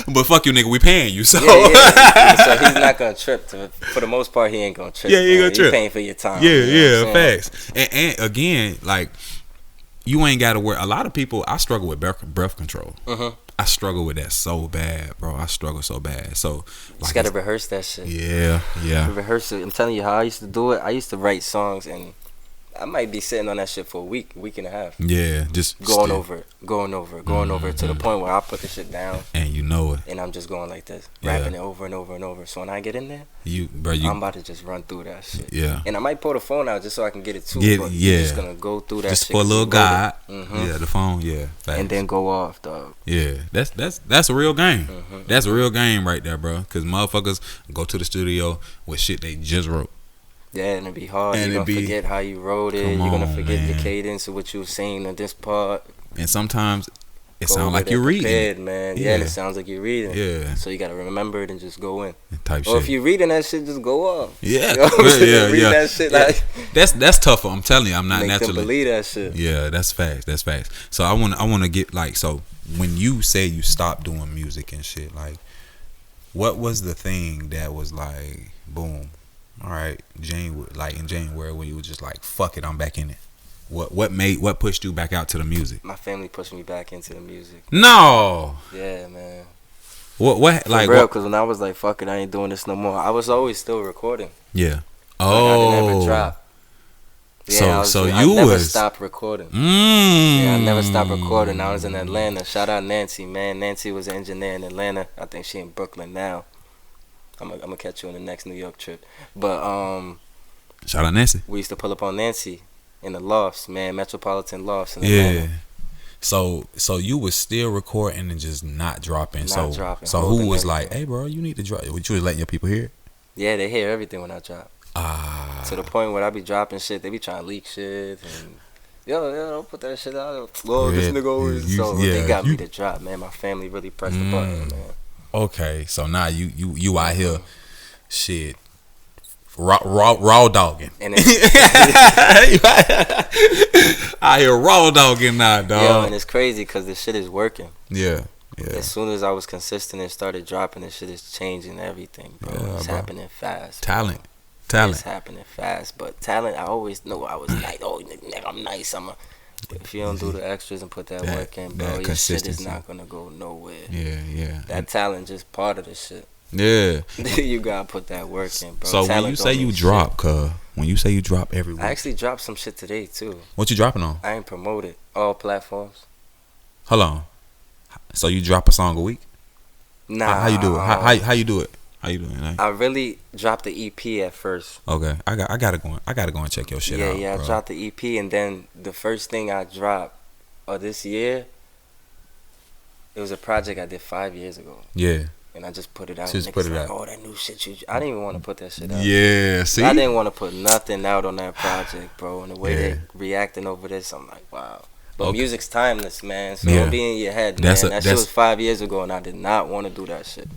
But fuck you, nigga. We paying you, so so he's not gonna trip. For the most part, he ain't gonna trip. Yeah, he ain't gonna trip. You paying for your time. Yeah, facts. And again, like you ain't gotta worry. A lot of people, I struggle with breath control. I struggle with that so bad, bro. I struggle so bad. So just gotta rehearse that shit. Yeah. Rehearse it. I'm telling you how I used to do it. I used to write songs and I might be sitting on that shit for a week and a half. Yeah, just going over it to the point where I put the shit down. And you know it. And I'm just going like this, rapping it over and over and over. So when I get in there, I'm about to just run through that shit. Yeah. And I might pull the phone out just so I can get it too. But you're just gonna go through that just shit. for a little guide. Yeah, the phone, facts. And then go off, dog. Yeah, that's a real game. That's a real game right there, bro. Because motherfuckers go to the studio with shit they just wrote. Yeah, and it'd be hard. You're gonna forget how you wrote it. You're gonna forget the cadence of what you were saying on this part. And sometimes it sounds like you're reading it, man. Yeah, and it sounds like you're reading. Yeah. So you gotta remember it and just go in. Type or shit. if you're reading that shit, just go off. Yeah, you know read that shit like that's tougher. I'm telling you, I'm not make naturally them believe that shit. Yeah, that's facts. That's facts. So I want to get like, so when you say you stopped doing music and shit, like, what was the thing that was like, boom, all right, in January when you was just like, fuck it, I'm back in it. What pushed you back out to the music? My family pushed me back into the music. No. Yeah, man. What For real, because when I was like, fuck it, I ain't doing this no more, I was always still recording. Yeah. I never dropped. Yeah, I never stopped recording. Yeah, I never stopped recording. I was in Atlanta. Shout out Nancy, man. Nancy was an engineer in Atlanta. I think she in Brooklyn now. I'm gonna catch you on the next New York trip. But shout out Nancy. We used to pull up on Nancy in the lofts, man, Metropolitan Lofts in Atlanta. Yeah. So you was still recording and just not dropping. Not dropping. So who was like, hey bro, you need to drop? Would you was letting your people hear it? Yeah, they hear everything when I drop. To the point where I be dropping shit, they be trying to leak shit and yo, don't put that shit out. Well, this nigga always. They got me to drop, man. My family really pressed the button, man. Okay, so now you out here, shit, raw dogging. And out here raw dogging now, dog. Yo, and it's crazy because this shit is working. Yeah. As soon as I was consistent and started dropping, this shit is changing everything, bro. It's happening fast. Talent. It's happening fast, but talent, I always know I was like, oh, nigga, I'm nice. If you don't do the extras and put that work in, bro, your shit is not gonna go nowhere. Yeah. That talent just part of the shit. Yeah. You gotta put that work in, bro. So when you say you drop, when you say you drop every week, I actually dropped some shit today too. What you dropping on? I ain't promoted all platforms. Hold on. So you drop a song a week? Nah. How you do it? How you do it? How you doing? I really dropped the EP at first. Okay, I gotta go and check your shit out. Yeah, bro. I dropped the EP, and then the first thing I dropped this year, it was a project I did 5 years ago. Yeah. And I just put it out. Just put it out. Oh, that new shit I didn't even want to put that shit out. Yeah, see? I didn't want to put nothing out on that project, bro. And the way they reacting over this, I'm like, wow. But music's timeless, man. So don't be in your head, man. That shit was 5 years ago, and I did not want to do that shit.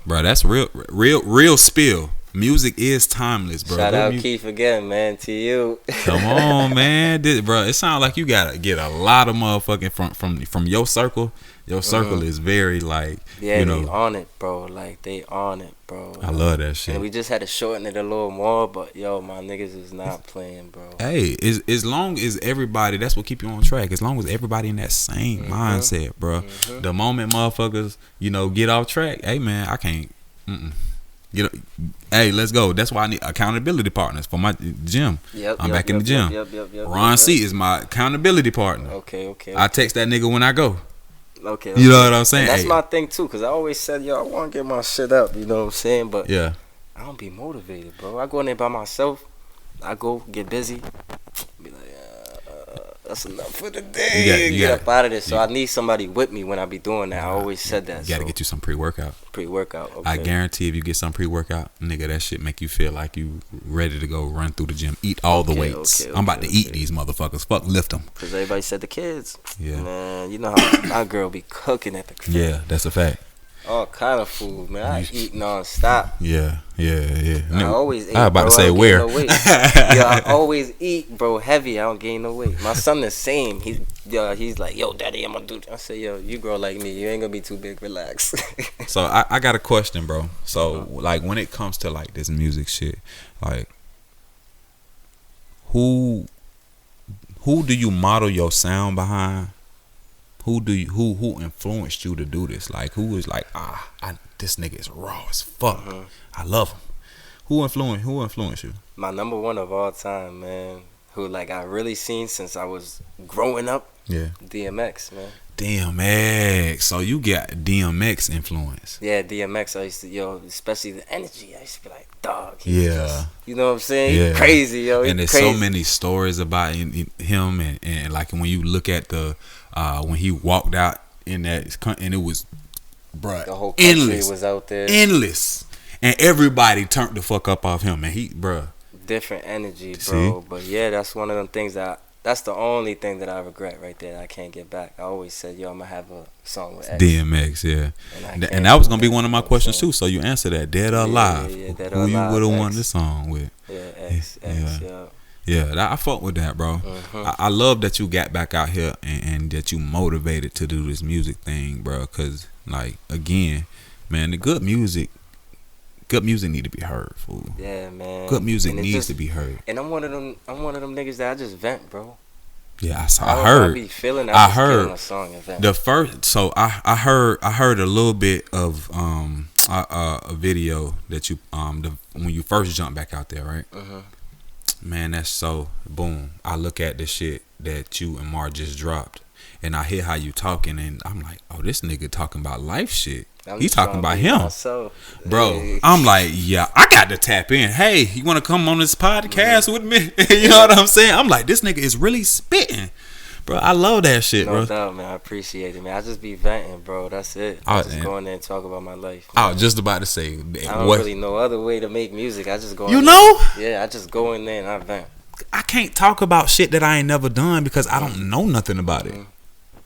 Bro, that's real spill. Music is timeless, bro. Shout out Keith again, man, to you. Come on, man. Bro, it sounds like you gotta get a lot of motherfucking from your circle. Your circle is very like, they on it, bro. Like, they on it, bro. I love that shit. And we just had to shorten it a little more, but yo, my niggas is not playing, bro. Hey, as long as everybody, that's what keep you on track. As long as everybody in that same mindset, bro. The moment motherfuckers, get off track, hey man, I can't. Hey, let's go. That's why I need accountability partners for my gym. I'm back in the gym. Ron C is my accountability partner. Okay. I text that nigga when I go. Okay. You know what I'm saying? And that's my thing too, cause I always said, yo, I want to get my shit up. You know what I'm saying? But yeah, I don't be motivated, bro. I go in there by myself. I go get busy. Be like, that's enough for the day. Get up out of this. So I need somebody with me when I be doing that. I always said that. You gotta get you some pre-workout. Okay. I guarantee if you get some pre-workout, nigga, that shit make you feel like you ready to go run through the gym. Eat all the weights. I'm about to eat these motherfuckers. Fuck, lift them. Cause everybody said the kids. Yeah. Man, you know how my girl be cooking at the crib. Yeah, that's a fact. All kind of food, man. I eat non-stop. Yeah. I always eat. I was about to say where. No I always eat, bro, heavy. I don't gain no weight. My son the same. He's like, yo, daddy, I'm gonna do this. I say, yo, you grow like me. You ain't gonna be too big. Relax. So I got a question, bro. So like when it comes to like this music shit, like who do you model your sound behind? Who influenced you to do this? Like who is like, this nigga is raw as fuck. I love him. Who influenced you? My number one of all time, man. Who like I really seen since I was growing up. Yeah. DMX, man. DMX. So you got DMX influence. Yeah, DMX. I used to, especially the energy. I used to be like, dog. Yeah. You know what I'm saying? Yeah. He's crazy, yo. And there's so many stories about him, and like when you look at the when he walked out in that, and it was, bruh, the whole country was out there, endless, and everybody turned the fuck up off him, and he, bruh, different energy, bro. See? But yeah, that's one of them things that That's the only thing that I regret right there. I can't get back. I always said, yo, I'm gonna have a song with X. DMX, yeah. And that was gonna be one of my questions too. So you answer that, dead or alive. Yeah, dead who or you alive, would have X. won this song with? Yeah, X, yeah. Yeah, I fuck with that, bro. I love that you got back out here and that you motivated to do this music thing, bro. Cause like again, man, the good music need to be heard, fool. Yeah, man. Good music needs to be heard. And I'm one of them niggas that I just vent, bro. Yeah, I heard. I heard a song and vent. The first. So I heard a little bit of a video that you when you first jumped back out there, right? Man, that's so boom. I look at the shit that you and Mar just dropped, and I hear how you talking, and I'm like, oh, this nigga talking about life shit. He talking about him, bro. I'm like, yeah, I got to tap in. Hey, you want to come on this podcast with me? You know what I'm saying? I'm like, this nigga is really spitting, bro. I love that shit, bro. No doubt, man. I appreciate it, man. I just be venting, bro. That's it. I just go in there and talk about my life. I was just about to say, I don't really know other way to make music. I just go. You know? Yeah, I just go in there and I vent. I can't talk about shit that I ain't never done because I don't know nothing about it.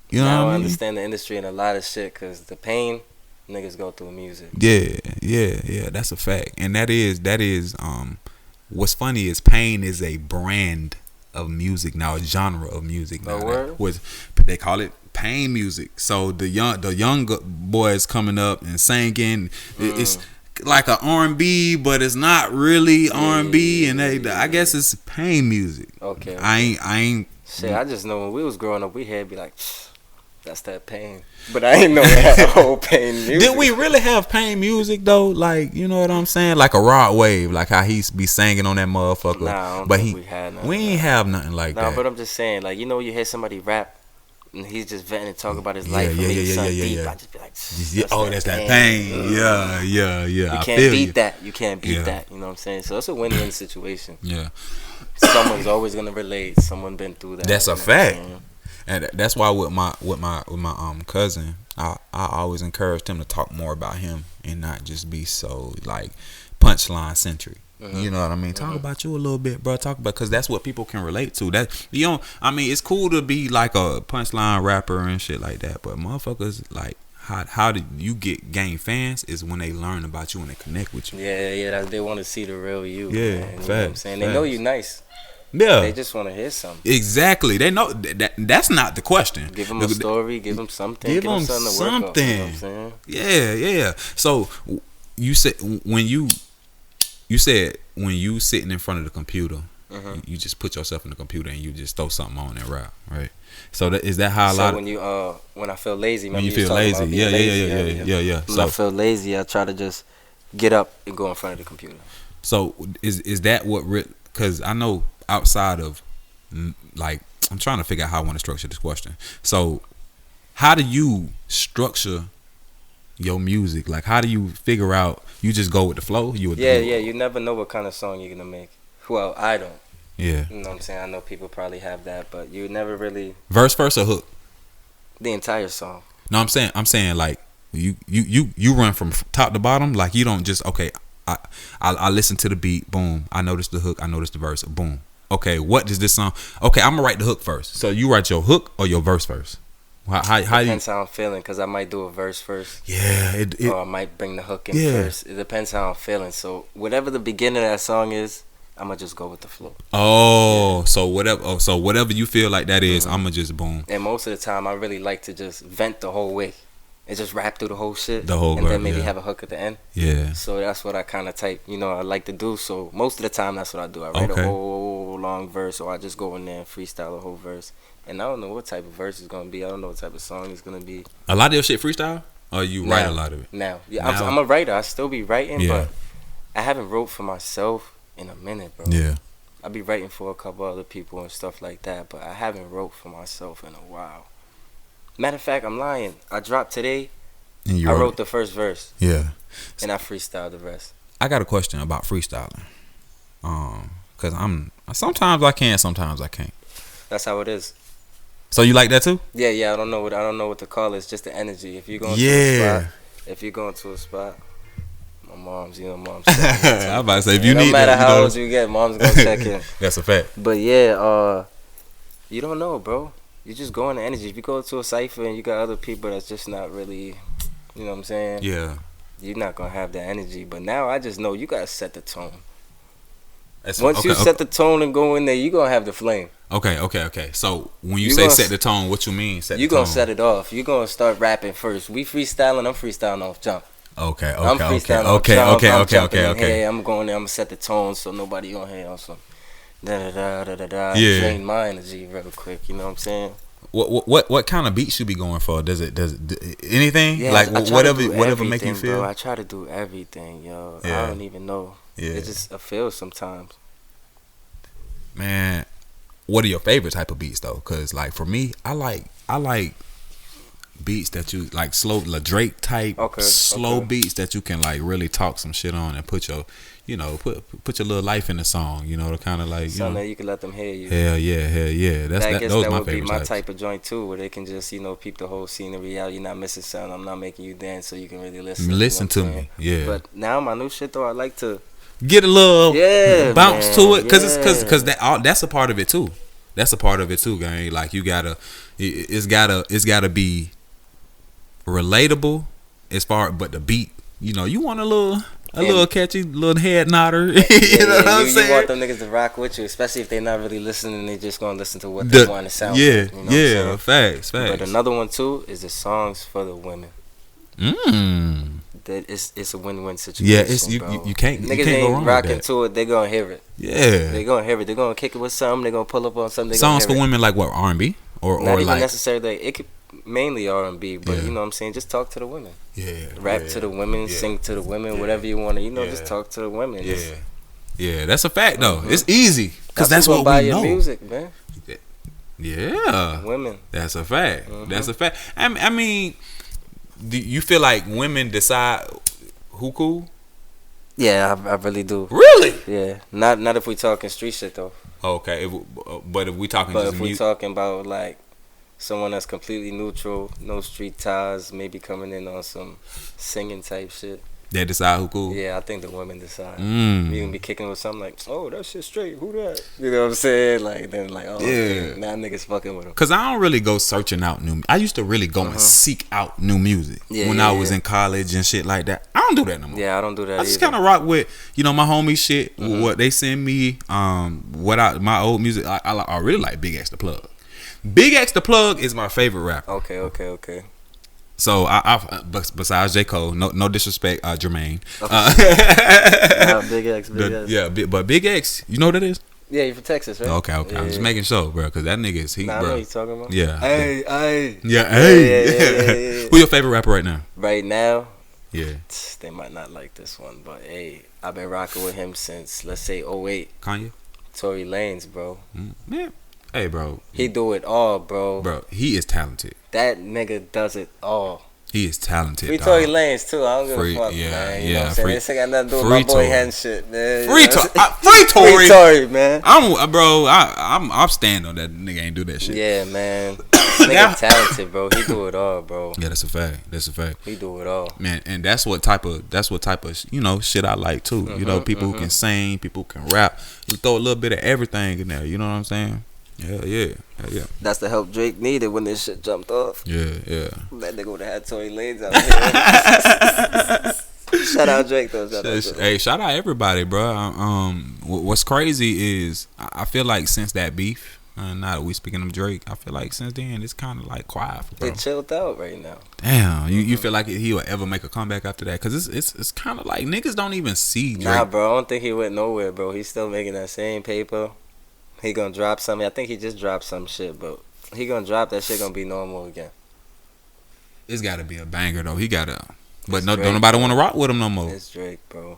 You know what I mean? I understand the industry and a lot of shit because the pain niggas go through music. Yeah. That's a fact, and that is what's funny is Pain is a brand of music now, a genre of music now. They call it pain music. So the young boys coming up and singing, it's like a R&B, but it's not really R&B, and I guess it's pain music. Okay. I ain't. Shit, I just know when we was growing up, we had to be like, that's that pain. But I ain't know we had the whole pain music. Did we really have pain music though? Like, you know what I'm saying? Like a Rod Wave, like how he be singing on that motherfucker. Nah, I don't but think we had nothing. We ain't have nothing like that. Nah, but I'm just saying, like, you know, you hear somebody rap and he's just venting and talking about his life. Yeah. I just be like, that's that pain. Yeah. You can't beat that. You can't beat that. You know what I'm saying? So it's a win-win situation. Yeah. Someone's always gonna relate. Someone been through that. That's a fact. And that's why with my cousin, I always encouraged him to talk more about him and not just be so like punchline centric. You know what I mean? Talk about you a little bit, bro. Talk about, because that's what people can relate to. That it's cool to be like a punchline rapper and shit like that, but motherfuckers like how do you gain fans is when they learn about you and they connect with you. Yeah. They want to see the real you. Yeah, man. You know what I'm saying? They know you nice. Yeah, they just want to hear something. Exactly. They know that's not the question. Give them a story. Give them something. Give them something. To work on, you know what I'm saying? Yeah. So you said when you sitting in front of the computer, you just put yourself in the computer and you just throw something on and rap, right? So is that how a lot? So when I feel lazy, when you feel lazy, yeah. When I feel lazy, I try to just get up and go in front of the computer. So is that what? Because I know. Outside of, like, I'm trying to figure out how I want to structure this question. So, how do you structure your music? Like, how do you figure out? You just go with the flow. You never know what kind of song you're gonna make. Well, I don't. Yeah. You know what I'm saying? I know people probably have that, but you never really. Verse, or hook? The entire song. No, I'm saying like you run from top to bottom. Like, you don't just I listen to the beat. Boom. I notice the hook. I notice the verse. Boom. Okay, what does this song? Okay, I'm gonna write the hook first. So you write your hook or your verse first? How depends how I'm feeling, because I might do a verse first. Yeah, or I might bring the hook in first. It depends how I'm feeling. So whatever the beginning of that song is, I'm gonna just go with the flow. Oh, so whatever you feel like that is, I'm gonna just boom. And most of the time, I really like to just vent the whole way. And just rap through the whole shit. And then maybe have a hook at the end. Yeah. So that's what I kind of I like to do. So most of the time, that's what I do. I write a whole long verse, or I just go in there and freestyle a whole verse. And I don't know what type of verse it's going to be. I don't know what type of song it's going to be. A lot of your shit freestyle? Or you write a lot of it? Now. I'm a writer. I still be writing, but I haven't wrote for myself in a minute, bro. Yeah. I be writing for a couple other people and stuff like that, but I haven't wrote for myself in a while. Matter of fact, I'm lying. I dropped today. I wrote the first verse. Yeah. And I freestyled the rest. I got a question about freestyling. Cause sometimes I can, sometimes I can't. That's how it is. So you like that too? Yeah. I don't know what to call it. It's just the energy. If you're going to a spot, my mom's. I'm about to say, if you need, no matter how old you get, mom's gonna check in. That's a fact. But yeah, You don't know, bro. You just go on the energy. If you go to a cipher and you got other people that's just not really, you know what I'm saying? Yeah. You're not gonna have that energy. But now I just know you gotta set the tone. That's, Once you set the tone and go in there, you gonna have the flame. Okay. So when you say set the tone, what you mean? You gonna set it off. You gonna start rapping first. We freestyling. I'm freestyling off jump. Okay. I'm going there. I'm gonna set the tone so nobody gonna hear on some Yeah. Drain my energy real quick. You know what I'm saying? What kind of beats you be going for? Does it anything? Yeah, like whatever make you feel? Bro, I try to do everything, yo. Yeah. I don't even know. Yeah. It's just a feel sometimes. Man, what are your favorite type of beats though? Cause like for me, I like beats that you like slow, Drake type, slow beats that you can like really talk some shit on and put your, you know, put your little life in the song. You know, to kind of like something that you can let them hear you. Hell yeah. Those my would favorite be my types. type of joint too, where they can just peep the whole scenery out. You're not missing something. I'm not making you dance, so you can really listen. Listen you know to me, yeah. But now my new shit though, I like to get a little bounce man, to it, cause that's a part of it too. That's a part of it too, gang. Like you gotta, it's gotta be relatable as far, but the beat, you know, you want a little catchy, little head nodder. you know what I'm saying? You want them niggas to rock with you, especially if they're not really listening. They just gonna listen to what they want to sound. Yeah, like, you know facts. But another one too is the songs for the women. That it's a win-win situation. Yeah, it's you can't niggas you can't go wrong rocking with that. to it. They gonna hear it. Yeah, they gonna hear it. They gonna kick it with something. They gonna pull up on something. Songs for women like what, R&B or not even like necessarily. It could mainly R&B, but you know what I'm saying. Just talk to the women. Rap to the women, sing to the women, whatever you want to. You know, just talk to the women. Yeah, that's a fact though. It's easy because that's what buy we your know. Music, man. Yeah, women. That's a fact. That's a fact. I mean, do you feel like women decide who cool? Yeah, I really do. Really? Yeah. Not if we talking street shit though. Okay, but if we talking but just if we talking about like someone that's completely neutral, no street ties, maybe coming in on some singing type shit. They decide who cool? Yeah, I think the women decide. You can be kicking with something like, oh, that shit straight. Who that? You know what I'm saying? Like, then like, oh, okay, now niggas fucking with them. Because I don't really go searching out new. I used to really go and seek out new music when I was in college and shit like that. I don't do that no more. Yeah, I don't do that. I just kind of rock with, you know, my homie shit. What they send me, my old music. I really like Big X the Plug. Big X the Plug is my favorite rapper. Okay. So besides J. Cole, no disrespect, Jermaine. Big X. Yeah, but Big X, you know what it is? Yeah, you're from Texas, right? Okay. I'm just making sure, bro, because that nigga is heat, bro. I know what you're talking about. Yeah. Hey. Yeah. Who your favorite rapper right now? Right now? Yeah. They might not like this one, but hey, I've been rocking with him since, let's say, 08. Kanye? Tory Lanez, bro. Man. Hey, bro. He do it all, bro. Bro, he is talented. That nigga does it all. He is talented. Free Tory Lanez too. I don't give a fuck, man. You know what I'm saying? This ain't got nothing to do with my boy Hen shit, man. Free Tory. Free Tory, man. I'm stand on that nigga ain't do that shit. Yeah, man. Nigga talented, bro. He do it all, bro. Yeah, that's a fact. He do it all, man. And that's what type of you know shit I like too. You know, people who can sing, people who can rap. You throw a little bit of everything in there. You know what I'm saying? Yeah. That's the help Drake needed when this shit jumped off. Yeah. That nigga would have had Tory Lanez out here. Shout out Drake though. Hey, shout out everybody, bro. What's crazy is I feel like since that beef, now that we speaking of Drake, I feel like since then it's kind of like quiet, bro. They chilled out right now. Damn, you feel like he will ever make a comeback after that? Cause it's kind of like niggas don't even see Drake. Nah, bro. I don't think he went nowhere, bro. He's still making that same paper. He gonna drop something. I think he just dropped some shit, but he gonna drop that shit. Gonna be normal again. It's gotta be a banger though. He gotta, but Drake, don't nobody want to rock with him no more. It's Drake, bro.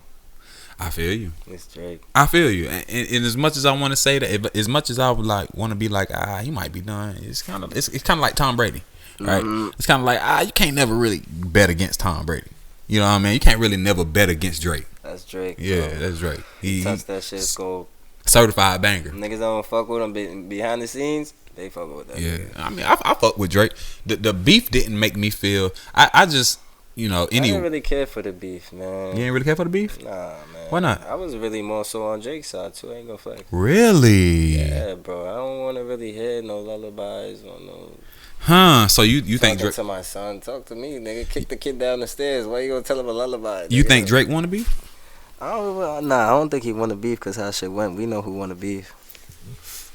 I feel you. It's Drake. I feel you. And as much as I want to say that, as much as I would like want to be like, he might be done. It's kind of like Tom Brady, right? It's kind of like you can't never really bet against Tom Brady. You know what I mean? You can't really never bet against Drake. That's Drake. Yeah, bro. that's Drake. He touched that shit. It's gold. Certified banger. Niggas don't fuck with him behind the scenes. They fuck with that. Yeah, nigga. I mean, I fuck with Drake. The beef didn't make me feel. I just, you know, I didn't really care for the beef, man. You ain't really care for the beef? Nah, man. Why not? I was really more so on Drake's side too. I ain't gonna flex. Really? Yeah, bro. I don't want to really hear no lullabies or no. Huh? So you think Drake? To my son, talk to me, nigga. Kick the kid down the stairs. Why you gonna tell him a lullaby? Nigga? You think Drake want to beef? I don't think he want to beef because how shit went. We know who want to beef.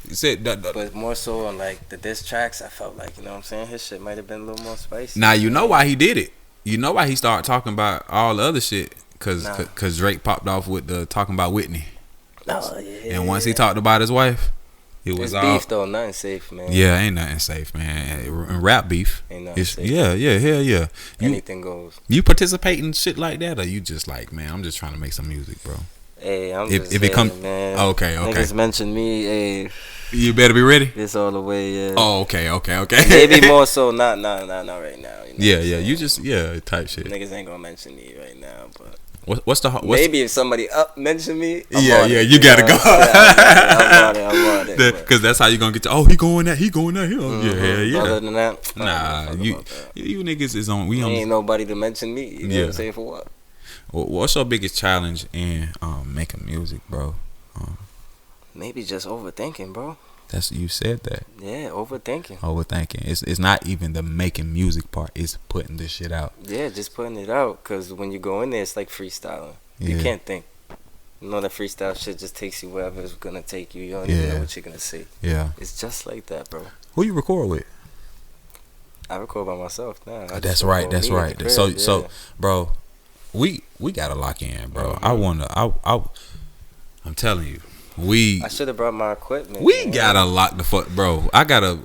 You said that, but more so on like the diss tracks, I felt like, you know what I'm saying, his shit might have been a little more spicy. Now you know why he did it. You know why he started talking about all the other shit, cause Drake popped off with the talking about Whitney. Oh yeah. And once he talked about his wife, it was all beef though. Nothing safe, man. Yeah, ain't nothing safe, man. And rap beef, ain't nothing safe. Yeah, hell yeah. Anything goes. You participate in shit like that, or you just like, man, I'm just trying to make some music, bro. Hey, I'm if just it come, man. Okay. Niggas mention me, hey. You better be ready. It's all the way, yeah. Oh, okay. Maybe more so, not right now. You know yeah. You just type shit. Niggas ain't gonna mention me right now, but what's maybe if somebody mention me, you gotta go. I'm on it. Because that's how you gonna get to. Oh, he going that. Yeah. Other than that, nah. You niggas is on. We ain't nobody to mention me. You know what I'm saying? For what? What's your biggest challenge in making music, bro? Maybe just overthinking, bro. That's you said that. Yeah, overthinking. It's not even the making music part. It's putting this shit out. Yeah, just putting it out. Cause when you go in there, it's like freestyling. Yeah. You can't think. You know that freestyle shit just takes you wherever it's gonna take you. You don't even know what you're gonna say. Yeah. It's just like that, bro. Who you record with? I record by myself now. That's right. So, bro, we gotta lock in, bro. I'm telling you. I should have brought my equipment. We gotta lock the fuck, bro. I gotta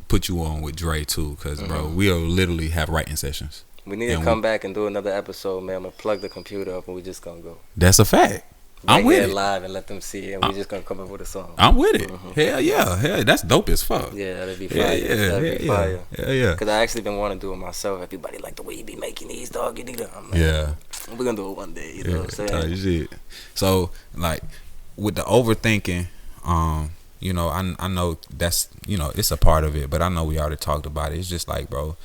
put you on with Dre too, cause bro, we'll literally have writing sessions. We need to come back and do another episode, man. I'm gonna plug the computer up and we just gonna go. That's a fact. I'm with it live and let them see it. And we just gonna come up with a song. I'm with it. Hell yeah, that's dope as fuck. Yeah, that'd be fire. That'd be fire. Yeah. Cause I actually been wanting to do it myself. Everybody like the way you be making these, dog. You need to. I'm like, we're gonna do it one day. You know what I'm saying? Shit. So like with the overthinking, you know, I know that's, you know, it's a part of it, but I know we already talked about it. It's just like, bro,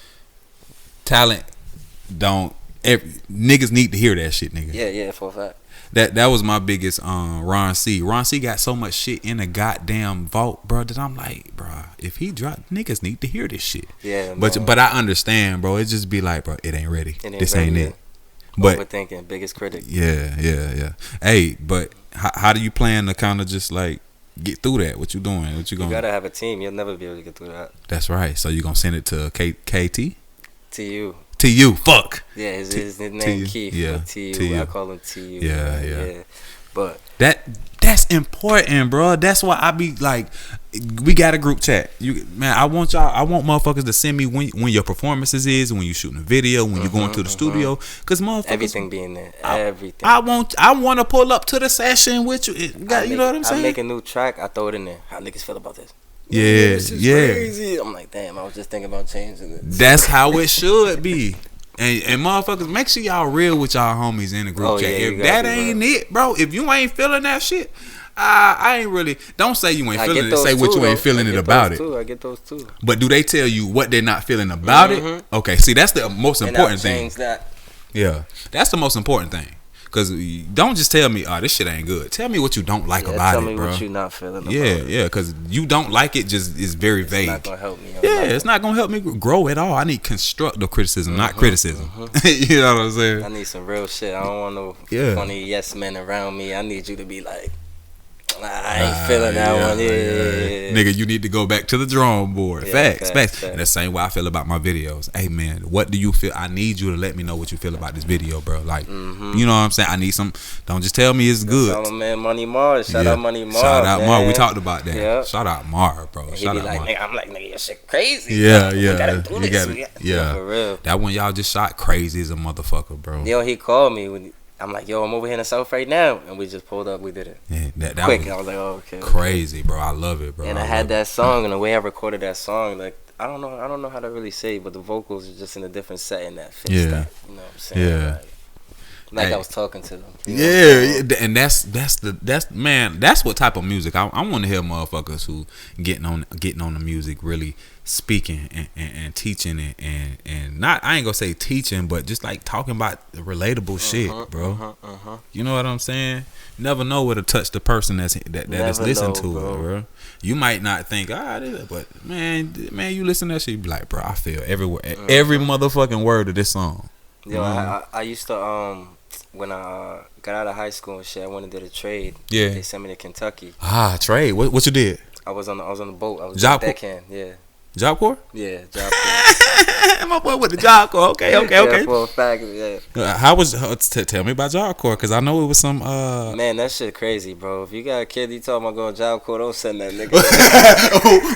talent niggas need to hear that shit, nigga. Yeah, for a fact. That was my biggest Ron C. Ron C got so much shit in the goddamn vault, bro, that I'm like, bro, if he dropped, niggas need to hear this shit. Yeah, but I understand, bro. It just be like, bro, it ain't ready. This ain't it. But overthinking, biggest critic. Yeah. Hey, but how do you plan to kind of just like get through that? What you doing? What you going? You gotta have a team. You'll never be able to get through that. That's right. So you gonna send it to KT? TU. Fuck. Yeah, his name Keith. Yeah. TU. I call him TU. Yeah. But that's important, bro. That's why I be like, we got a group chat. I want motherfuckers to send me when your performances is, when you shooting a video, when you going to the studio, cause motherfuckers everything being there, everything. I want to pull up to the session with you. You know what I'm saying? I make a new track, I throw it in there. How niggas feel about this? Yeah. Crazy. I'm like, damn. I was just thinking about changing it. That's how it should be. And motherfuckers, make sure y'all real with y'all homies in the group chat. If that ain't it, bro, if you ain't feeling that shit, I ain't really. Don't say you ain't feeling it. Say what you ain't feeling it about it. I get those too. But do they tell you what they're not feeling about it? Okay, see, that's the most important thing. Yeah, that's the most important thing. Cause don't just tell me, this shit ain't good. Tell me what you don't like about it, bro. Tell me what you not feeling about it. Yeah, cause you don't like it just is very vague. It's not gonna help me. It's not gonna help me grow at all. I need constructive criticism, not criticism. You know what I'm saying? I need some real shit. I don't want no funny yes men around me. I need you to be like, I ain't feeling that one. Yeah. Nigga, you need to go back to the drawing board. Facts. And the same way I feel about my videos. Hey man, what do you feel? I need you to let me know what you feel about this video, bro. Like, you know what I'm saying? I need some. Don't just tell me it's good. Shout out, man, Money Mars. Shout out Money Mars. Shout out Mar. We talked about that. Yep. Shout out Mar, bro. And shout he out be like, Mar. nigga, I'm like, nigga, your shit crazy. Yeah. We gotta do this. Yeah. For real. That one y'all just shot crazy as a motherfucker, bro. Yo, he called me when. I'm like, yo, I'm over here in the South right now, and we just pulled up. We did it. Yeah, that quick. Was I was like, oh, okay. Crazy, bro. I love it, bro. And I had that song, and the way I recorded that song, like, I don't know how to really say it, but the vocals are just in a different setting that fits that. You know what I'm saying? Yeah. Like, Like I was talking to them. Yeah, and that's man. That's what type of music I want to hear. Motherfuckers who getting on the music, really speaking and teaching it, and not, I ain't gonna say teaching, but just like talking about relatable shit, bro. You know what I'm saying? Never know where to touch the person that is listening to it, bro. You might not think, but man, you listen to that shit, you be like, bro, I feel everywhere, every motherfucking word of this song. Yo, I used to when I got out of high school and shit, I went and did a trade. Yeah. They sent me to Kentucky. Trade. What you did? I was on the boat. I was Job deckhand. Yeah. Job Corps? Yeah, Job Corps. My boy with the Job Corps. Okay. Yeah, for a fact, yeah. How was? Tell me about Job Corps, cause I know it was some. Man, that shit crazy, bro. If you got a kid, you talking about going Job Corps, don't send that nigga.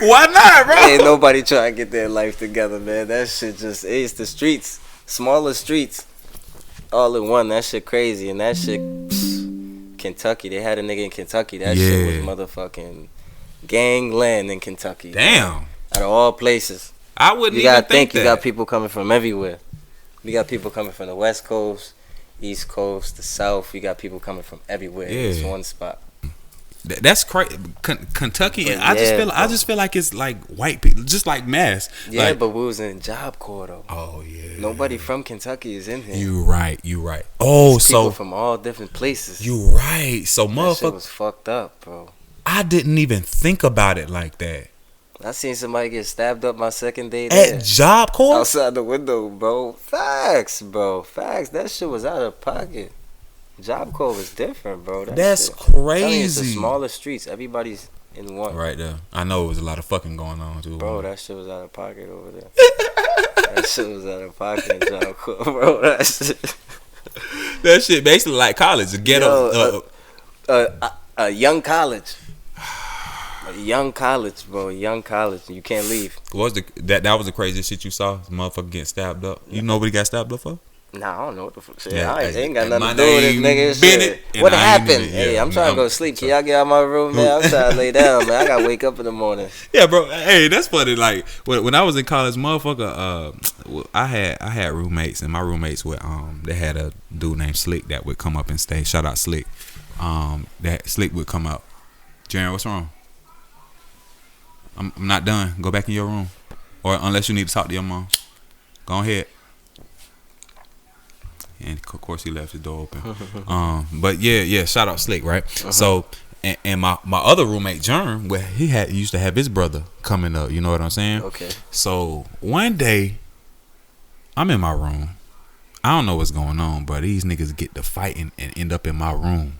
Why not, bro? Ain't nobody trying to get their life together, man. That shit just is the streets, smaller streets, all in one. That shit crazy, and that shit, Kentucky. They had a nigga in Kentucky. That shit was motherfucking gangland in Kentucky. Damn. Out of all places. I wouldn't you even gotta think that. You got people coming from everywhere. You got people coming from the West Coast, East Coast, the South. You got people coming from everywhere. Yeah. It's one spot. That's crazy. Kentucky. I just feel like it's like white people, just like Mass. Yeah, like, but we was in Job Corps though. Oh yeah. Nobody from Kentucky is in here. You right. Oh, there's so people from all different places. You right. So motherfucker, shit was fucked up, bro. I didn't even think about it like that. I seen somebody get stabbed up my second day there. At Job Corps? Outside the window, bro. Facts, bro. Facts. That shit was out of pocket. Job Corps was different, bro. That's shit, crazy. It's the smaller streets. Everybody's in one. Right there. I know it was a lot of fucking going on, too. Bro, that shit was out of pocket over there. That shit was out of pocket in Job Corps, bro. That shit basically like college. A ghetto. A young college. A young college, bro. Young college. You can't leave. That was the craziest shit you saw? The motherfucker getting stabbed up. You know what he got stabbed up for? Nah, I don't know what the fuck. I ain't got nothing to do with this nigga. Shit. What happened? Hey, I'm trying to go to sleep. Can y'all get out of my room, man? I'm trying to lay down, man. I gotta wake up in the morning. Yeah, bro. Hey, that's funny. Like when I was in college, motherfucker, I had roommates, and my roommates would they had a dude named Slick that would come up and stay. Shout out Slick. That Slick would come up. Jaren, what's wrong? I'm not done. Go back in your room, or unless you need to talk to your mom, go ahead. And of course he left his door open. But yeah, shout out Slick, right? So and my other roommate Jern, where he used to have his brother coming up. You know what I'm saying? Okay. So one day, I'm in my room. I don't know what's going on, but these niggas get to fighting and end up in my room.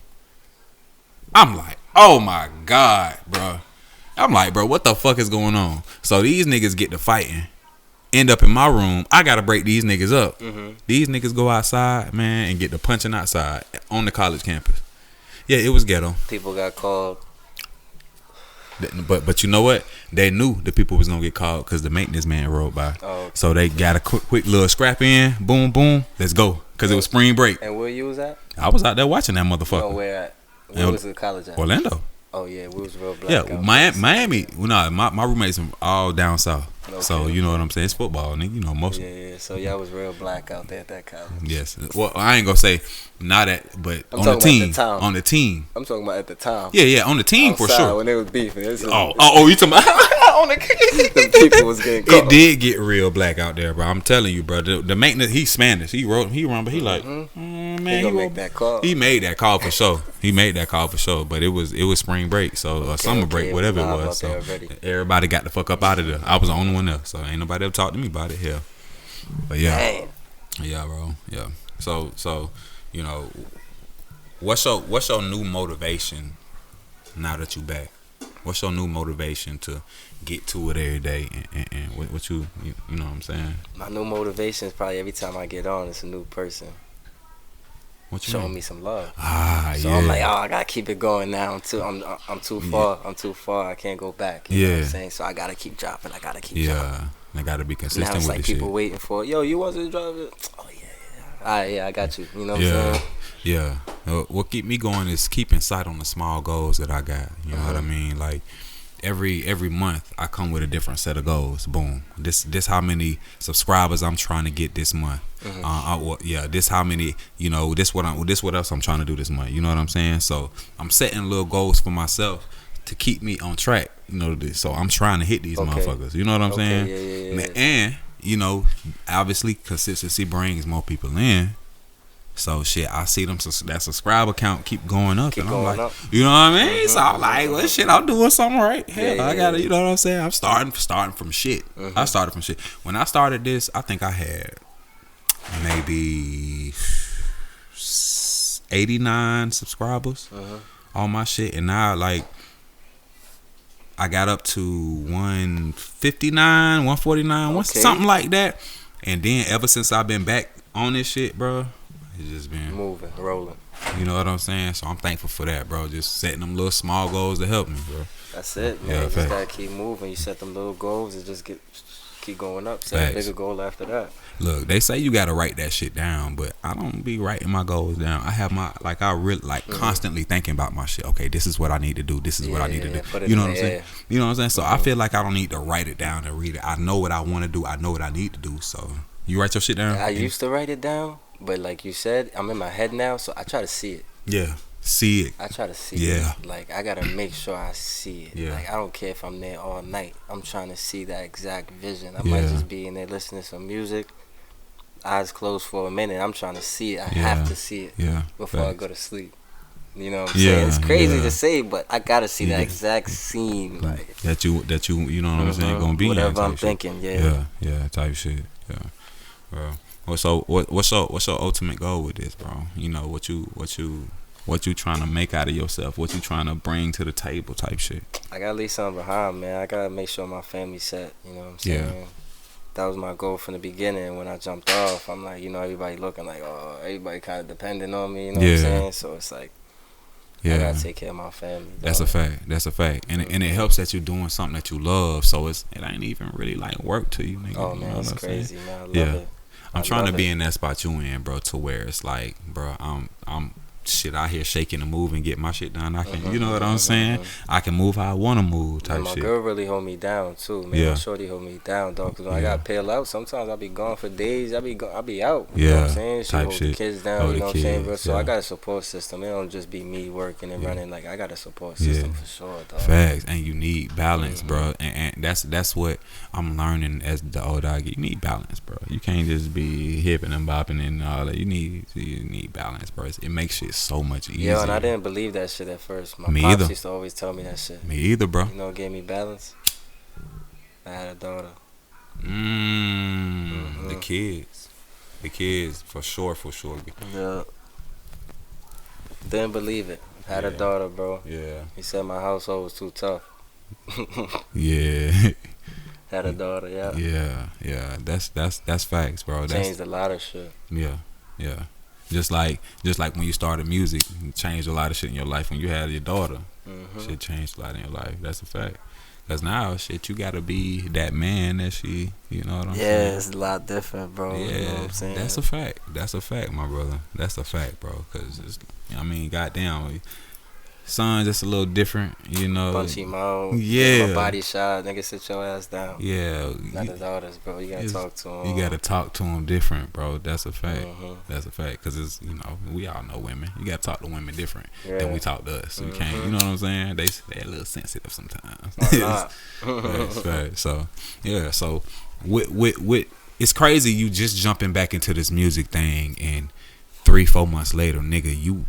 I'm like, oh my God, bro. I'm like, bro, what the fuck is going on? So these niggas get to fighting, end up in my room. I gotta break these niggas up. These niggas go outside, man, and get to punching outside on the college campus. Yeah, it was ghetto. People got called. But you know what? They knew the people was gonna get called because the maintenance man rode by. Oh, okay. So they got a quick little scrap in. Boom, boom. Let's go. Because it was spring break. And where you was at? I was out there watching that motherfucker. No, where at? Where was the college at? Orlando. Oh yeah, we was real black. Yeah, Miami. Well, my roommates all down south. Okay, so you know what I'm saying. It's football, nigga. You know most. Yeah. So y'all was real black out there at that college. Yes. Well, I ain't gonna say not at, but on the team. On the team. I'm talking about at the time. Yeah, on the team outside, for sure. When they was beefing. You talking about on the the people was getting caught. It did get real black out there, bro. I'm telling you, bro. The maintenance, he's Spanish. He run, but he like, man, he make that call. He made that call for sure. But it was spring break, so summer break, whatever it was. So everybody got the fuck up out of there. I was the only one there, so ain't nobody ever talked to me about it here. But yeah, man. Yeah, bro, yeah. So you know, what's your new motivation now that you back? What's your new motivation to get to it every day? And what you know what I'm saying? My new motivation is probably every time I get on, it's a new person. What you showing mean? Me some love. So yeah. I'm like, I gotta keep it going now. I'm too far. I'm too far. I can't go back. You know what I'm saying? So I gotta keep dropping. I gotta keep dropping. I gotta be consistent now it's with like this people shit. waiting for, yo, you wasn't driving. Oh yeah. Alright, yeah, I got you. You know what I'm saying? Yeah. What keep me going is keeping sight on the small goals that I got. You know what I mean? Like every month I come with a different set of goals. Boom. This how many subscribers I'm trying to get this month. This how many, this what else I'm trying to do this month. You know what I'm saying? So I'm setting little goals for myself to keep me on track. So I'm trying to hit these motherfuckers. You know what I'm saying? Yeah. And obviously consistency brings more people in. So shit, I see them that subscriber count keep going up, and I'm like, you know what I mean? So I'm like, well, shit, I'm doing something right. Hell, I gotta, you know what I'm saying? I'm starting from shit. I started from shit. When I started this, I think I had maybe 89 subscribers on my shit, and now like I got up to 159, 149, something like that. And then ever since I've been back on this shit, bro, it's just been moving, rolling. You know what I'm saying? So I'm thankful for that, bro. Just setting them little small goals to help me, bro. That's it, man. You just gotta keep moving. You set them little goals and just keep going up. Set a bigger goal after that. Look, they say you gotta write that shit down, but I don't be writing my goals down. I have I really constantly thinking about my shit. Okay, this is what I need to do. This is what I need to do. You know what I'm saying? You know what I'm saying? So I feel like I don't need to write it down and read it. I know what I want to do. I know what I need to do. So you write your shit down? I used to write it down, but like you said, I'm in my head now, so I try to see it. Yeah. See it. I try to see it. Like, I gotta make sure I see it. Yeah. Like, I don't care if I'm there all night. I'm trying to see that exact vision. I might just be in there listening to some music, eyes closed for a minute. I'm trying to see it. I have to see it before I go to sleep. You know what I'm saying? It's crazy to say, but I gotta see that exact scene. Like that you know what I'm saying, gonna be whatever I'm thinking. Yeah, type shit. Yeah. So what's your ultimate goal with this, bro? You know, what you trying to make out of yourself? What you trying to bring to the table, type shit? I gotta leave something behind, man. I gotta make sure my family's set. You know what I'm saying? Yeah. That was my goal from the beginning. When I jumped off, I'm like, everybody looking like, everybody kind of depending on me. You know what I'm saying? So it's like, I gotta take care of my family. That's a fact. And it helps that you're doing something that you love. So it ain't even really like work to you, nigga. Oh man, you know it's crazy, man. I love it. I'm trying to be in that spot you in, bro, to where it's like, bro, I'm shit out here shaking and moving, get my shit done. I can, you know what I'm saying? I can move how I want to move, type my shit. My girl really hold me down too, man. My shorty hold me down, dog. Cause when I got pale out, sometimes I be gone for days. I be out. You know what I'm saying? She hold the kids down. You know what I'm saying, bro? So I got a support system. It don't just be me working and running. Like, I got a support system for sure, dog. Facts, and you need balance, bro. And that's what I'm learning as the older I get. You need balance, bro. You can't just be hipping and bopping and all that. You need balance, bro. It makes shit so much easier. Yeah, and I didn't believe that shit at first. My pops used to always tell me that shit. Me either, bro. You know what gave me balance? I had a daughter. The kids, for sure. Yeah. Didn't believe it. Had a daughter, bro. Yeah. He said my household was too tough. Yeah. Had a daughter, Yeah. That's facts, bro. Changed a lot of shit. Yeah. Just like when you started music, you changed a lot of shit in your life. When you had your daughter, shit changed a lot in your life. That's a fact. Cause now, shit, you gotta be that man that she, you know what I'm saying? Yeah, it's a lot different, bro. Yeah, you know what I'm saying? That's a fact, my brother. That's a fact, bro. Cause goddamn, son, just a little different, you know. Punch him out. Yeah. Give him a body shot. Nigga, sit your ass down. Yeah. Not his daughters, bro. You gotta talk to him. You gotta talk to him different, bro. That's a fact. That's a fact. Cause it's, we all know women. You gotta talk to women different than we talk to us. So you can't, you know what I'm saying? They're a little sensitive sometimes. That's fact. So yeah. So with it's crazy. You just jumping back into this music thing, and 3-4 months later, nigga, you